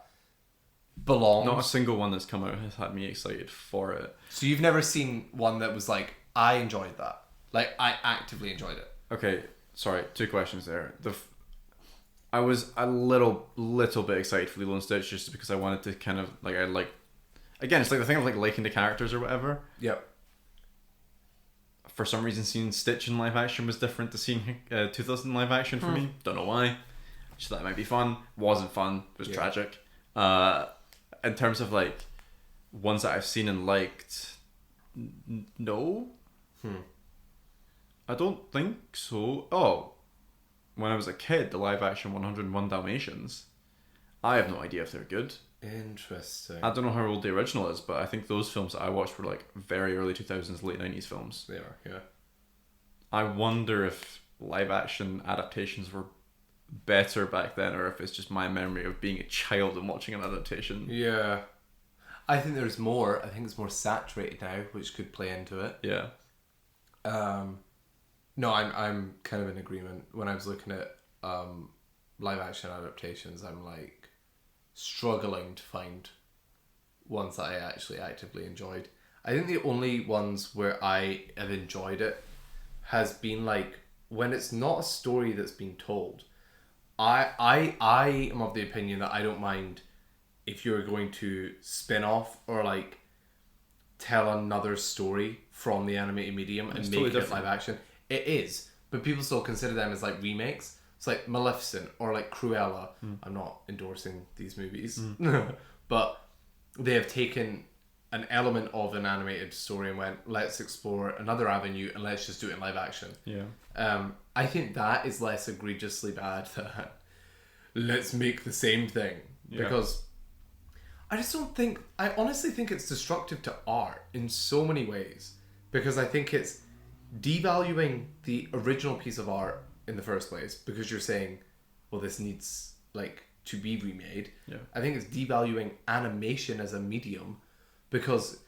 belongs? Not a single one that's come out has had me excited for it. So you've never seen one that was like, I enjoyed that. Like, I actively enjoyed it. Okay, sorry, 2 questions there. I was a little bit excited for Lilo and Stitch just because I wanted to kind of like again, it's like the thing of like liking the characters or whatever. Yep. For some reason, seeing Stitch in live action was different to seeing Toothless in live action for me. Don't know why. Just thought it might be fun. Wasn't fun. It was tragic. In terms of like ones that I've seen and liked, no. I don't think so. Oh, when I was a kid, the live action 101 Dalmatians. I have no idea if they're good. Interesting. I don't know how old the original is, but I think those films that I watched were like very early 2000s, late 90s films. They are, yeah. I wonder if live action adaptations were better back then, or if it's just my memory of being a child and watching an adaptation. Yeah. I think there's more. I think it's more saturated now, which could play into it. Yeah. No, I'm kind of in agreement. When I was looking at live action adaptations, I'm like struggling to find ones that I actually actively enjoyed. I think the only ones where I have enjoyed it has been like when it's not a story that's been told. I am of the opinion that I don't mind if you're going to spin off or like tell another story from the animated medium and make it live action. It is, but people still consider them as like remakes. It's like Maleficent or like Cruella. I'm not endorsing these movies, but they have taken an element of an animated story and went, let's explore another avenue and let's just do it in live action. Yeah. I think that is less egregiously bad than let's make the same thing. Yeah. Because I honestly think it's destructive to art in so many ways. Because I think it's devaluing the original piece of art in the first place because you're saying, well, this needs like to be remade. Yeah. I think it's devaluing animation as a medium because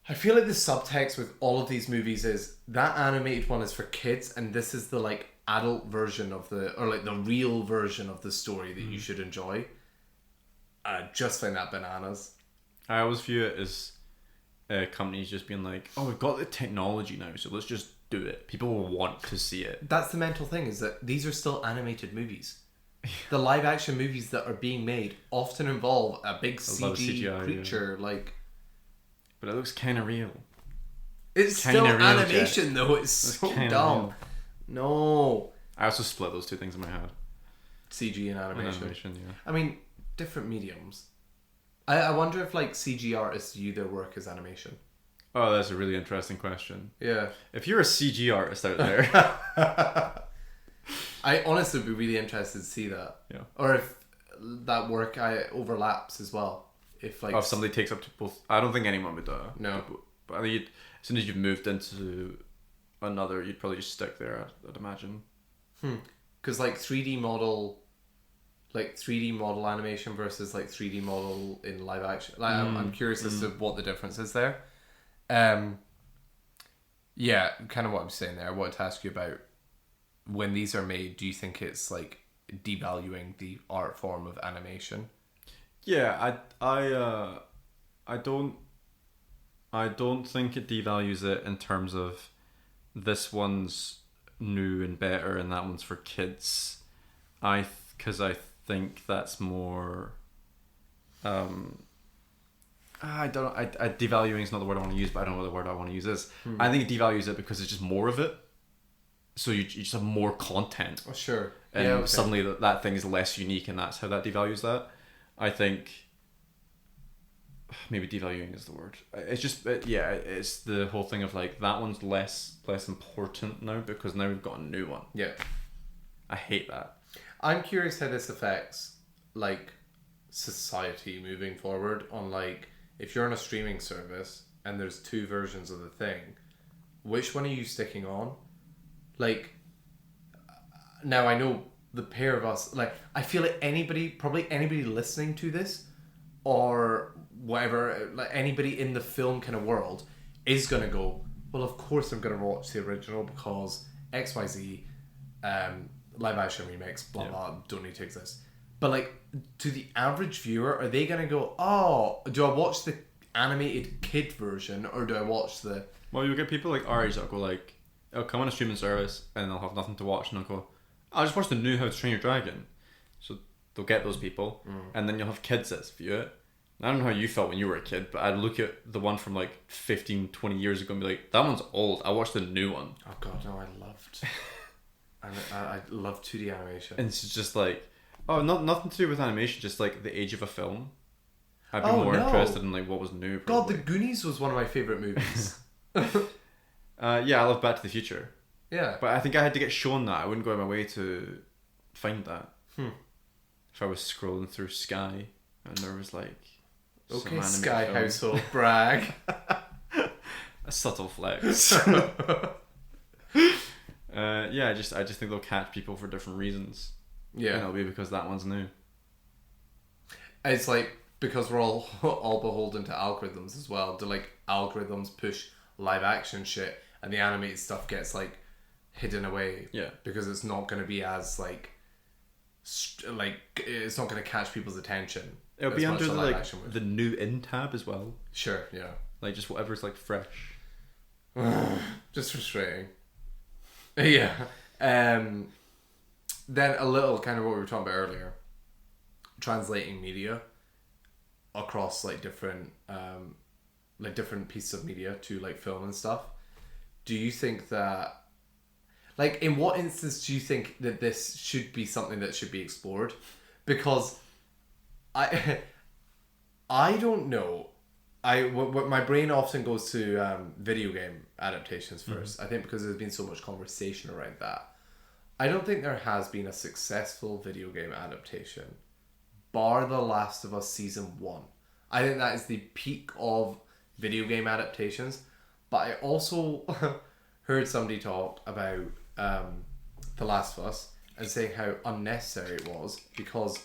I feel like the subtext with all of these movies is that animated one is for kids and this is the like adult version of or like the real version of the story that you should enjoy. I just find that bananas. I always view it as companies just being like, oh, we've got the technology now, so let's just do it. People will want to see it. That's the mental thing, is that these are still animated movies. The live action movies that are being made often involve a big CGI creature, like. But it looks kind of real. It's kinda still real, animation, though. It's so dumb. Real. No. I also split those two things in my head. CG and animation. Yeah. I mean, different mediums. I wonder if like CG artists view their work as animation. Oh, that's a really interesting question. Yeah. If you're a CG artist out there, I honestly would be really interested to see that. Yeah. Or if that work overlaps as well. If like if somebody takes up to both, I don't think anyone would. No. But I think as soon as you've moved into another, you'd probably just stick there. I'd imagine. Because like 3D model animation versus like 3D model in live action. Like I'm curious as to what the difference is there. Yeah, kind of what I'm saying there. I wanted to ask you about when these are made. Do you think it's like devaluing the art form of animation? Yeah, I don't think it devalues it in terms of this one's new and better and that one's for kids. Because I think that's more. I don't know. Devaluing is not the word I want to use, but I don't know what the word I want to use is. I think it devalues it because it's just more of it. So you just have more content. Oh, sure. And suddenly that thing is less unique, and that's how that devalues that. I think maybe devaluing is the word. It's just it's the whole thing of like that one's less important now because now we've got a new one. Yeah. I hate that. I'm curious how this affects like society moving forward on like if you're on a streaming service and there's two versions of the thing, which one are you sticking on? Like now I know the pair of us, like I feel like probably anybody listening to this or whatever, like anybody in the film kind of world is going to go, well, of course I'm going to watch the original because XYZ live action remakes, blah blah, don't need to exist. But like to the average viewer, are they going to go, oh, do I watch the animated kid version or do I watch the... Well, you'll get people like our age that'll go like, they'll come on a streaming service and they'll have nothing to watch and they'll go, I'll just watch the new How to Train Your Dragon. So they'll get those people and then you'll have kids that view it. I don't know how you felt when you were a kid, but I'd look at the one from like 15, 20 years ago and be like, that one's old. I watched the new one. Oh god, no, I loved 2D animation. And it's just like, oh, nothing to do with animation, just like the age of a film. I'd be more interested in like what was new. Probably. God, The Goonies was one of my favourite movies. Yeah, I love Back to the Future. Yeah. But I think I had to get shown that. I wouldn't go out of my way to find that. if I was scrolling through Sky and there was like some Okay, anime Sky film. household brag. A subtle flex. Yeah, I just think they'll catch people for different reasons. Yeah. And it'll be because that one's new. It's like, because we're all beholden to algorithms as well. Do like algorithms push live action shit and the animated stuff gets like hidden away? Yeah. Because it's not going to be as like it's not going to catch people's attention. It'll be under the new in tab as well. Sure, yeah. Like just whatever's like fresh. Just frustrating. Yeah. Then a little kind of what we were talking about earlier. Translating media across like different pieces of media to like film and stuff. Do you think that, like, in what instance do you think that this should be something that should be explored? Because I don't know. My brain often goes to video game adaptations first. Mm-hmm. I think because there's been so much conversation around that. I don't think there has been a successful video game adaptation, bar The Last of Us Season 1. I think that is the peak of video game adaptations. But I also heard somebody talk about The Last of Us and saying how unnecessary it was, because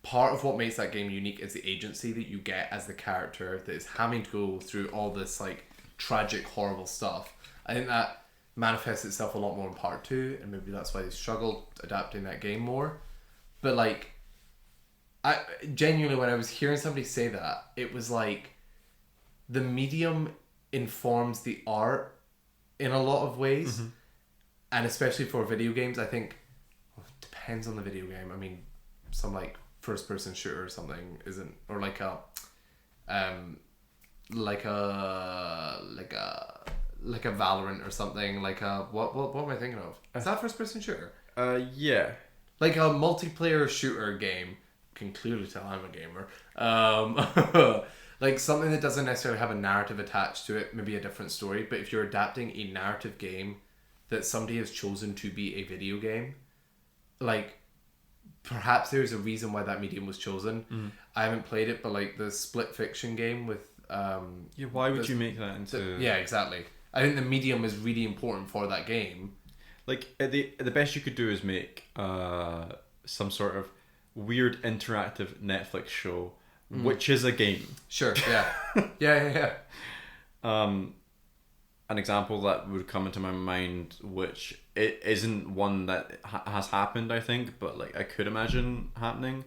part of what makes that game unique is the agency that you get as the character that is having to go through all this like tragic, horrible stuff. I think that manifests itself a lot more in part 2, and maybe that's why they struggled adapting that game more. But like, I genuinely, when I was hearing somebody say that, it was like the medium informs the art in a lot of ways. Mm-hmm. And especially for video games, I think it depends on the video game. I mean, some like first person shooter or something isn't, or like a Valorant or something, like a what am I thinking of? Is that first person shooter? Yeah. Like a multiplayer shooter game. Can clearly tell I'm a gamer. Like something that doesn't necessarily have a narrative attached to it, maybe a different story. But if you're adapting a narrative game that somebody has chosen to be a video game, like perhaps there's a reason why that medium was chosen. Mm. I haven't played it, but like the Split Fiction game with yeah, why would you make that into? Yeah, exactly. I think the medium is really important for that game. Like the best you could do is make some sort of weird interactive Netflix show, which is a game. Sure. Yeah. yeah. An example that would come into my mind, which it isn't one that has happened, I think, but like I could imagine happening,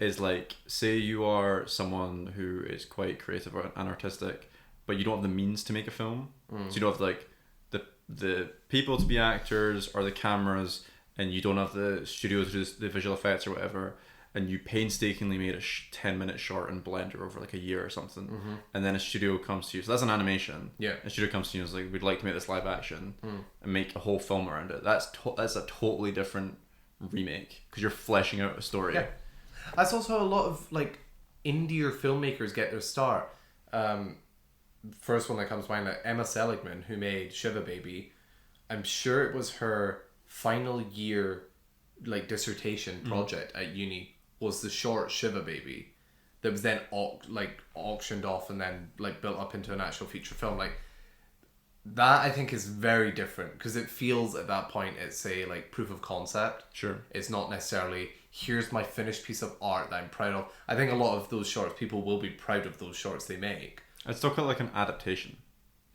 is like, say you are someone who is quite creative and artistic, but you don't have the means to make a film. So you don't have like the people to be actors or the cameras, and you don't have the studio to do the visual effects or whatever, and you painstakingly made a 10-minute short in Blender over like a year or something, and then a studio comes to you, so that's an animation. Yeah. A studio comes to you and is like, we'd like to make this live action and make a whole film around it. That's a totally different remake, because you're fleshing out a story. Yeah. That's also a lot of like indie filmmakers get their start. First one that comes to mind, like Emma Seligman, who made Shiva Baby. I'm sure it was her final year like dissertation project at uni, was the short Shiva Baby that was then auctioned off and then like built up into an actual feature film. Like that I think is very different, because it feels at that point it's a like proof of concept. Sure. It's not necessarily here's my finished piece of art that I'm proud of. I think a lot of those shorts, people will be proud of those shorts they make. I'd still call it like an adaptation.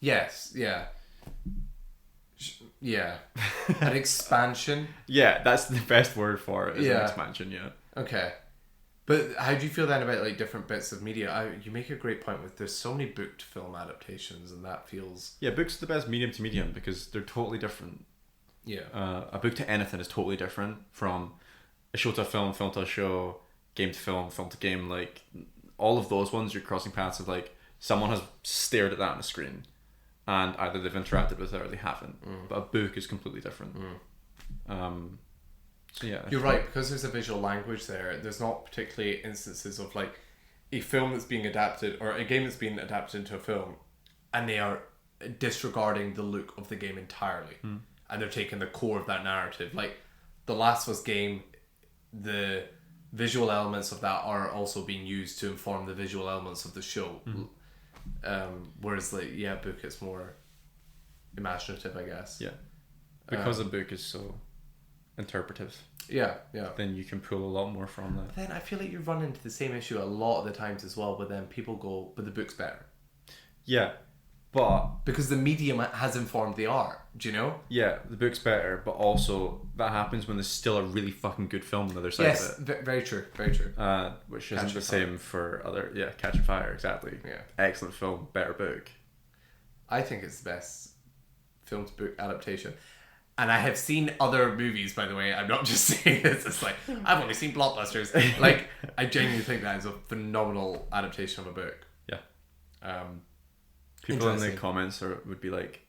Yes, yeah. Yeah. An expansion. Yeah, that's the best word for it, is an expansion, yeah. Okay. But how do you feel then about like different bits of media? You make a great point with there's so many booked film adaptations, and that feels... Yeah, books are the best medium to medium because they're totally different. Yeah. A book to anything is totally different from a show to a film to a show, game to film to game. Like all of those ones, you're crossing paths of like someone has stared at that on a screen, and either they've interacted with it or they haven't. But a book is completely different. So yeah, you're right, because there's a visual language there. There's not particularly instances of like a film that's being adapted or a game that's being adapted into a film, and they are disregarding the look of the game entirely, and they're taking the core of that narrative. Like the Last of Us game, the visual elements of that are also being used to inform the visual elements of the show. Whereas like book, it's more imaginative, I guess. Yeah, because a book is so interpretive. Yeah. Then you can pull a lot more from that. But then I feel like you run into the same issue a lot of the times as well, but then people go, but the book's better. Yeah, but... Because the medium has informed the art, do you know? Yeah, the book's better, but also that happens when there's still a really fucking good film on the other side of it. Very true. Which isn't the same for other... Yeah, Catching Fire, exactly. Yeah. Excellent film, better book. I think it's the best film to book adaptation. And I have seen other movies, by the way. I'm not just saying this. It's like, I've only seen blockbusters. Like, I genuinely think that is a phenomenal adaptation of a book. Yeah. People in the comments would be like,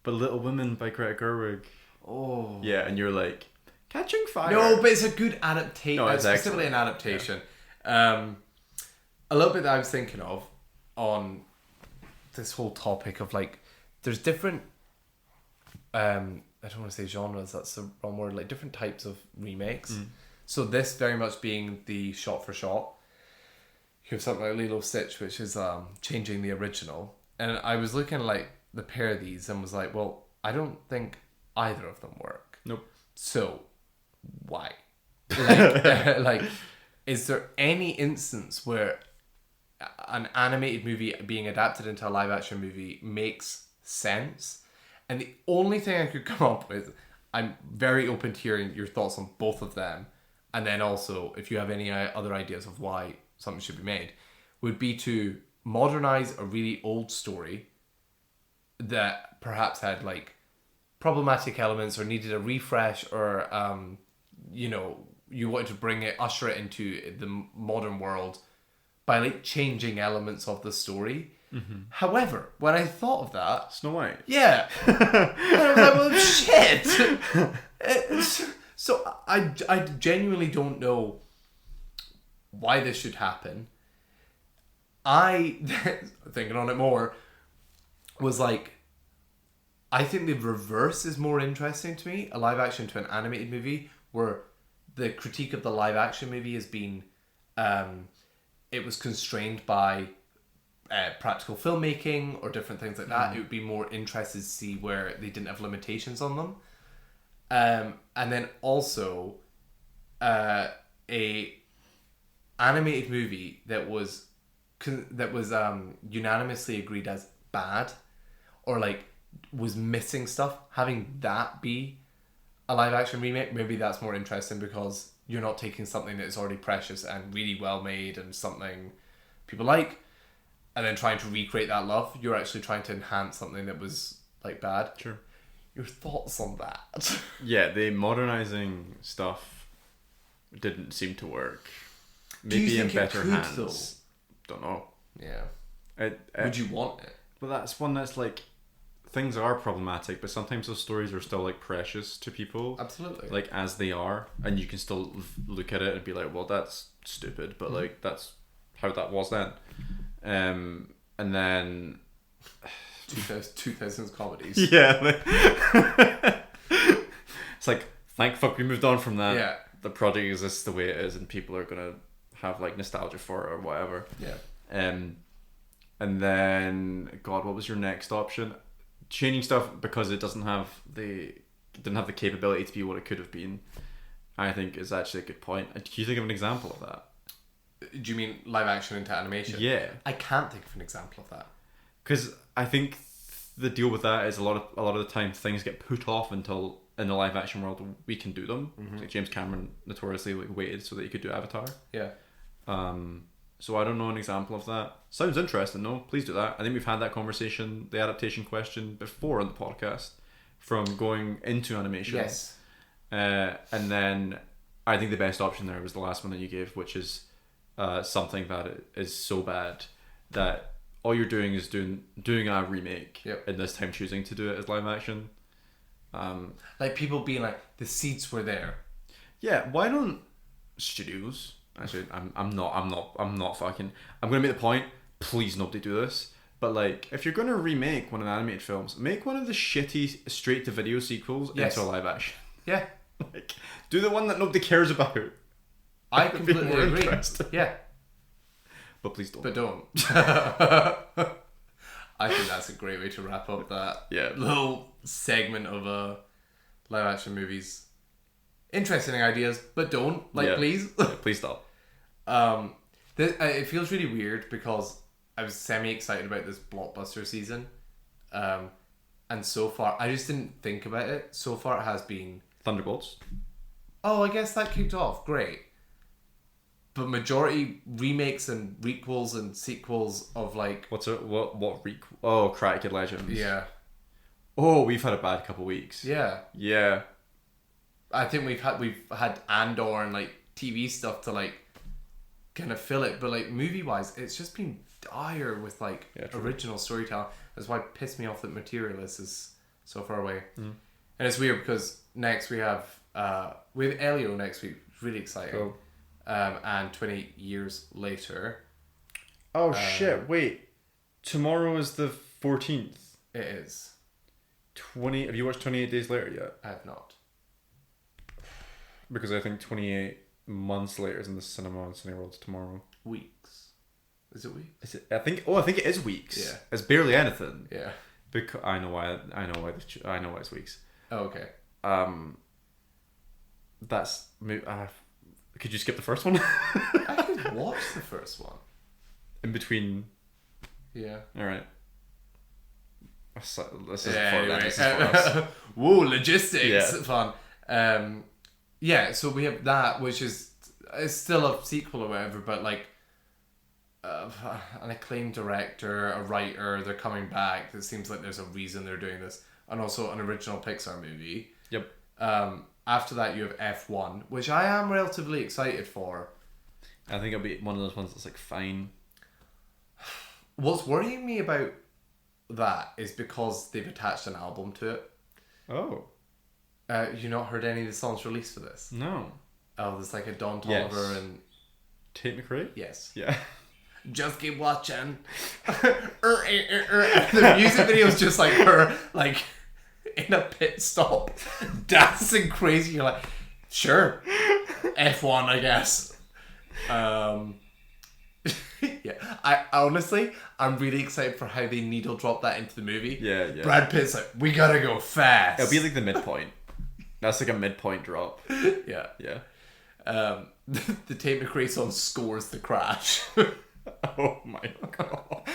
but Little Women by Greta Gerwig. Oh. Yeah, and you're like, Catching Fire. No, but it's a good adaptation. No, it's specifically excellent. An adaptation. Yeah. A little bit that I was thinking of on this whole topic of like, there's different... I don't want to say genres, that's the wrong word, like different types of remakes. So this very much being the shot for shot. You have something like Lilo Stitch, which is changing the original. And I was looking at like the pair of these and was like, well, I don't think either of them work. Nope. So why? Like, is there any instance where an animated movie being adapted into a live action movie makes sense? And the only thing I could come up with, I'm very open to hearing your thoughts on both of them. And then also, if you have any other ideas of why something should be made, would be to modernize a really old story that perhaps had like problematic elements or needed a refresh or, you wanted to usher it into the modern world by like changing elements of the story. However, when I thought of that... Snow White. Yeah. And I was like, well, shit. So I genuinely don't know why this should happen. I, thinking on it more, was like, I think the reverse is more interesting to me. A live action to an animated movie where the critique of the live action movie has been it was constrained by practical filmmaking or different things like that. It would be more interested to see where they didn't have limitations on them. And then also a animated movie that was unanimously agreed as bad or like was missing stuff, having that be a live action remake, maybe that's more interesting because you're not taking something that is already precious and really well made and something people like and then trying to recreate that love. You're actually trying to enhance something that was like bad. Sure. Your thoughts on that? Yeah, the modernizing stuff didn't seem to work. Maybe in better hands. Don't know. Yeah. Would you want it? Well, that's one that's like, things are problematic, but sometimes those stories are still like precious to people. Absolutely. Like as they are, and you can still look at it and be like, well, that's stupid, but like that's how that was then. And then 2000s comedies. Yeah. It's like, thank fuck we moved on from that. Yeah. The project exists the way it is, and people are gonna have like nostalgia for it or whatever. Yeah. And then, God, what was your next option? Changing stuff because it didn't have the capability to be what it could have been, I think is actually a good point. Can you think of an example of that? Do you mean live action into animation? Yeah. I can't think of an example of that. Because I think the deal with that is a lot of the time things get put off until in the live action world we can do them. Like James Cameron notoriously waited so that he could do Avatar. Yeah. So I don't know an example of that. Sounds interesting, no? Please do that. I think we've had that conversation, the adaptation question, before on the podcast, from going into animation. Yes. And then I think the best option there was the last one that you gave, which is something that is so bad that all you're doing is doing a remake. Yep. And this time choosing to do it as live action. Like people being like, the seeds were there. Yeah, why don't studios... Actually, I'm not fucking... I'm going to make the point, please nobody do this, but like, if you're going to remake one of the animated films, make one of the shitty straight-to-video sequels into a live action. Yeah. Like, do the one that nobody cares about. I I'd be completely more agree. interested. Yeah, But please don't. but don't. I think that's a great way to wrap up that little segment of live action movies. Interesting ideas, but don't. Please. Please stop. It feels really weird because I was semi-excited about this blockbuster season. And so far, I just didn't think about it. So far, it has been... Thunderbolts. Oh, I guess that kicked off. Great. But majority remakes and requels and sequels of like... Oh, Karate Kid Legends. Yeah. Oh, we've had a bad couple weeks. Yeah. Yeah. I think we've had Andor and like TV stuff to like kind of fill it. But like movie-wise, it's just been dire with like original storytelling. That's why it pissed me off that Materialist is so far away. And it's weird because next we have Elio next week. Really exciting. Cool. And 20 years later. Oh shit! Wait, tomorrow is the 14th. It is. 20. Have you watched 28 Days Later yet? I have not. Because I think 28 months later is in the cinema and Cineworld's tomorrow. Weeks. Is it weeks? Is it? I think it is weeks. Yeah. It's barely anything. Yeah. Because I know why it's weeks. Oh, okay. That's. Could you skip the first one? I could watch the first one. In between. Yeah. All right. This is Anyway. This is for us. Whoa, logistics. Yeah. Fun. Yeah, so we have that, which is still a sequel or whatever, but like an acclaimed director, a writer, they're coming back. It seems like there's a reason they're doing this. And also an original Pixar movie. Yep. After that, you have F1, which I am relatively excited for. I think it'll be one of those ones that's like fine. What's worrying me about that is because they've attached an album to it. Oh. You not heard any of the songs released for this? No. Oh, there's like a Don Toliver and... Tate McRae? Yes. Yeah. Just keep watching. The music video is just like her, like, in a pit stop, dancing crazy. You're like, sure. F1, I guess. Yeah. I honestly, I'm really excited for how they needle drop that into the movie. Yeah. Brad Pitt's like, we gotta go fast. It'll be like the midpoint. That's like a midpoint drop. Yeah. Yeah. The Tate McRae song scores the crash. Oh my god.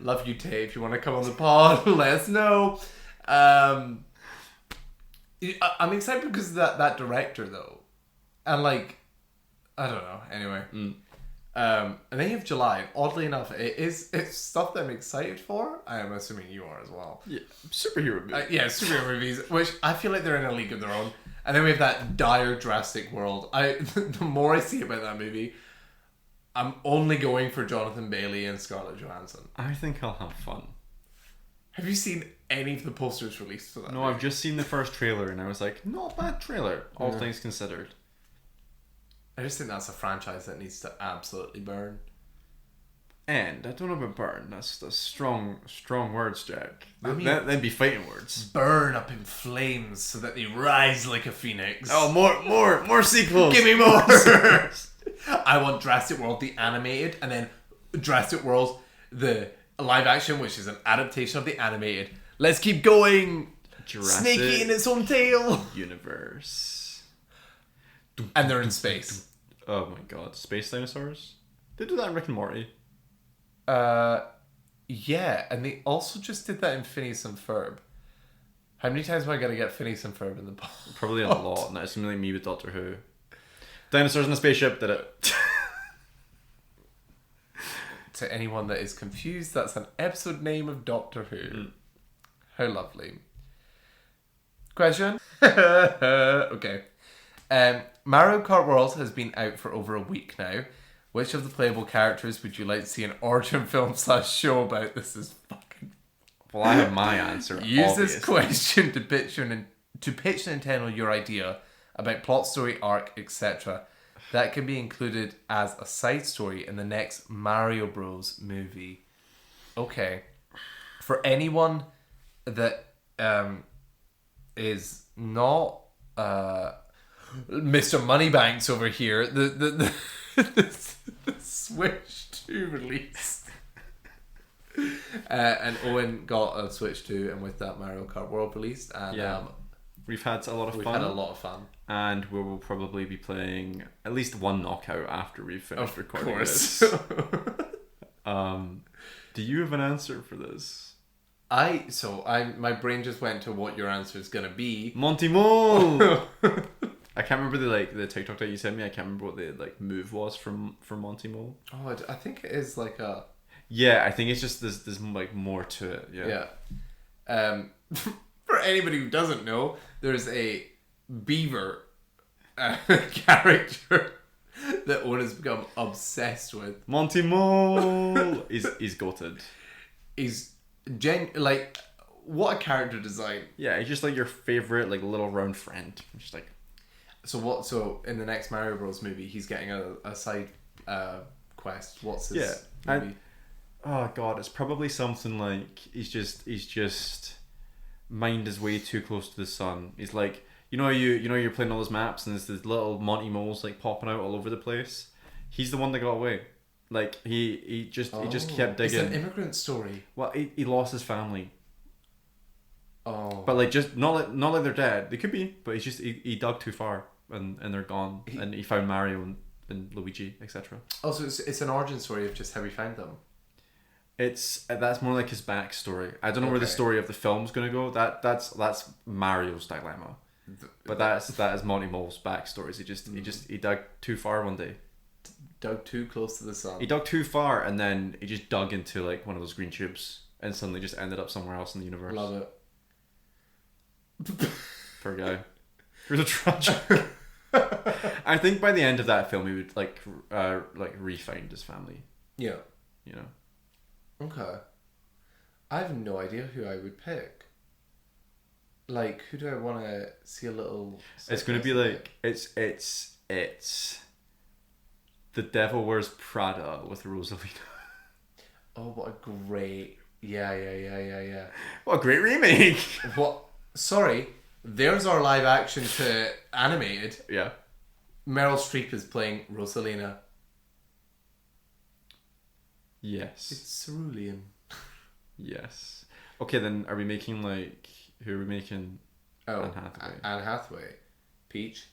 Love you, Tate. If you want to come on the pod, let us know. I'm excited because of that director though, and like, I don't know. Anyway, and then you have July. Oddly enough, it's stuff that I'm excited for. I am assuming you are as well. Yeah, superhero movies. Superhero movies, which I feel like they're in a league of their own. And then we have that dire Jurassic World. The more I see about that movie, I'm only going for Jonathan Bailey and Scarlett Johansson. I think I'll have fun. Have you seen any of the posters released for that? No, I've just seen the first trailer and I was like, not a bad trailer, all things considered. I just think that's a franchise that needs to absolutely burn. And I don't know about burn. That's strong words, Jack. I mean, That'd be fighting words. Burn up in flames so that they rise like a phoenix. Oh, more sequels. Give me more. I want Jurassic World the animated, and then Jurassic World the live action, which is an adaptation of the animated. Let's keep going. Jurassic Snaky in its own tail. Universe. And they're in space. Oh my god, space dinosaurs? They do that in Rick and Morty. Yeah, and they also just did that in Phineas and Ferb. How many times am I going to get Phineas and Ferb in the pod? Probably a lot, and that's like me with Doctor Who. Dinosaurs in a spaceship, did it. To anyone that is confused, that's an episode name of Doctor Who. How lovely. Question? Okay. Mariokart World has been out for over a week now. Which of the playable characters would you like to see an origin film / show about? This is fucking... Well, I have my answer. Use obviously. this question to pitch Nintendo your idea about plot, story, arc, etc. That can be included as a side story in the next Mario Bros. Movie. Okay. For anyone that is not Mr. Moneybanks over here. The Switch 2 release. And Owen got a Switch 2, and with that Mario Kart World released, and we've had a lot of we've fun. had a lot of fun. And we will probably be playing at least one knockout after we've finished recording course. this. Do you have an answer for this? My brain just went to what your answer is gonna be. Monty Mole. I can't remember the TikTok that you sent me. I can't remember what the move was from Monty Mole. Oh, I think it is like a. Yeah, I think it's just there's like more to it. Yeah. Yeah. For anybody who doesn't know, there's a beaver character that Owen has become obsessed with. Monty Mole. He's goated. He's what a character design. Yeah, he's just like your favorite like little round friend. Just like. So in the next Mario Bros movie, he's getting a side quest. What's his movie? Oh god, it's probably something like he's just mind is way too close to the sun. He's like you're playing all those maps and there's this little Monty moles like popping out all over the place. He's the one that got away. Like he just kept digging. It's an immigrant story. Well, he lost his family. Oh. But like just not like they're dead. They could be, but he dug too far and they're gone. And he found Mario and Luigi, etc. Also, it's an origin story of just how he found them. That's more like his backstory. I don't know where the story of the film's gonna go. That's Mario's dilemma, but that is Monty Mole's backstories. He dug too far one day. Dug too close to the sun. He dug too far, and then he just dug into like one of those green tubes, and suddenly just ended up somewhere else in the universe. Love it. Poor guy. It was a tragic. I think by the end of that film, he would like re-find his family. Yeah. You know. Okay. I have no idea who I would pick. Like, who do I want to see a little... It's going to be like... It's... The Devil Wears Prada with Rosalina. Oh, what a great... Yeah. What a great remake! What? Sorry. There's our live action to animated. Yeah. Meryl Streep is playing Rosalina. Yes. It's cerulean. Yes. Okay, then are we making like... Who are we making? Oh, Anne Hathaway. Anne Hathaway. Peach?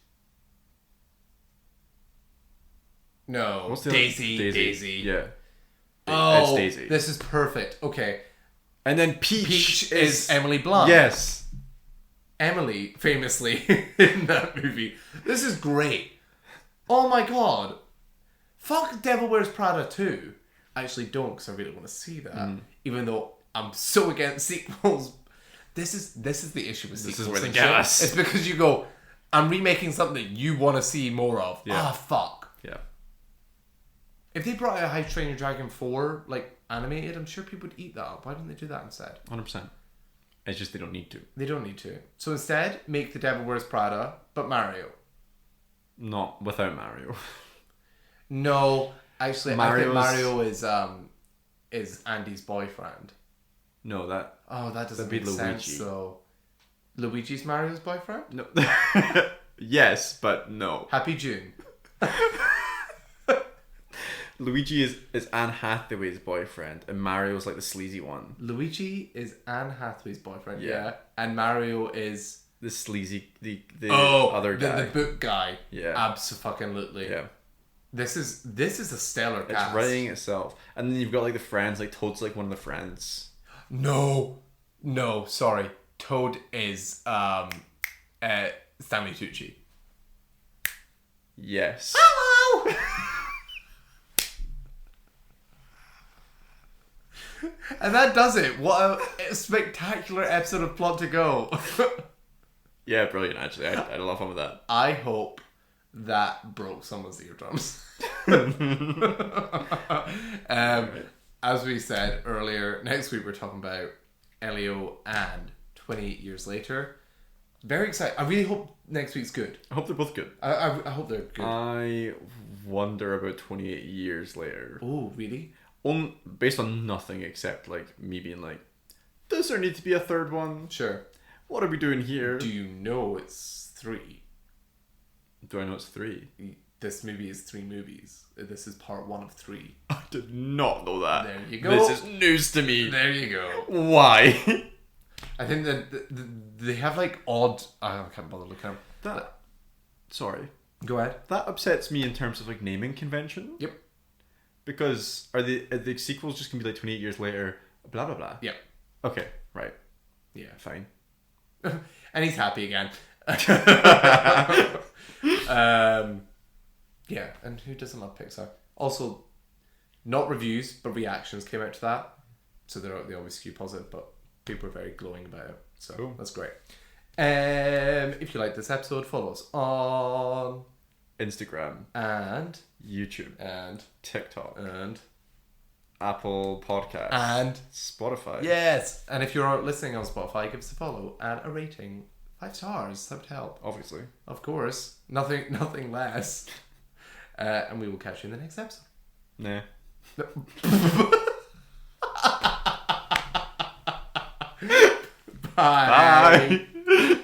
No. What's the Daisy. other? Daisy. Yeah. Oh, it's Daisy. This is perfect. Okay. And then Peach is Emily Blunt. Yes. Emily, famously, in that movie. This is great. Oh my god. Fuck Devil Wears Prada 2. I actually don't, because I really want to see that. Even though I'm so against sequels. This is the issue with sequels. This is where they and get shit. us. It's because you go, I'm remaking something that you want to see more of. Yeah. Fuck. Yeah. If they brought out How to Train Your Dragon 4, like, animated, I'm sure people would eat that up. Why didn't they do that instead? 100%. It's just they don't need to. They don't need to. So instead, make The Devil Wears Prada, but Mario. Not without Mario. No, actually, I think Mario's- Mario is Andy's boyfriend. No, that... Oh, that doesn't That'd be make sense, Luigi. though. Luigi's Mario's boyfriend? No. Yes, but no. Happy June. Luigi is Anne Hathaway's boyfriend, and Mario's like the sleazy one. Luigi is Anne Hathaway's boyfriend, Yeah. and Mario is... The sleazy... The other guy. The book guy. Yeah. Abso-fucking-lutely. Yeah. This is a stellar cast. It's writing itself. And then you've got like the friends, like Toad's like one of the friends. No, sorry. Toad is Stanley Tucci. Yes. Hello! And that does it. What a spectacular episode of Plot to Go. Yeah, brilliant actually. I had a lot of fun with that. I hope that broke someone's eardrums. As we said earlier, next week we're talking about Elio and 28 Years Later. Very excited. I really hope next week's good. I hope they're both good. I hope they're good. I wonder about 28 years later. Oh, really? Based on nothing except like me being like, Does there need to be a third one? Sure. What are we doing here? Do you know it's 3? Do I know it's 3? This movie is 3 movies. This is part 1 of 3. I did not know that. There you go. This is news to me. There you go. Why? I think that they have like odd. I can't bother looking up. Sorry. Go ahead. That upsets me in terms of like naming convention. Yep. Because are the sequels just gonna be like 28 years later? Blah blah blah. Yep. Okay. Right. Yeah. Fine. And he's happy again. Yeah, and who doesn't love Pixar? Also, not reviews, but reactions came out to that. So they always skew positive, but people are very glowing about it. So cool. That's great. If you like this episode, follow us on Instagram and YouTube and TikTok and Apple Podcasts and Spotify. Yes, and if you're listening on Spotify, give us a follow and a rating. 5 stars. That would help. Obviously. Of course. Nothing less. And we will catch you in the next episode. Nah. Bye. Bye.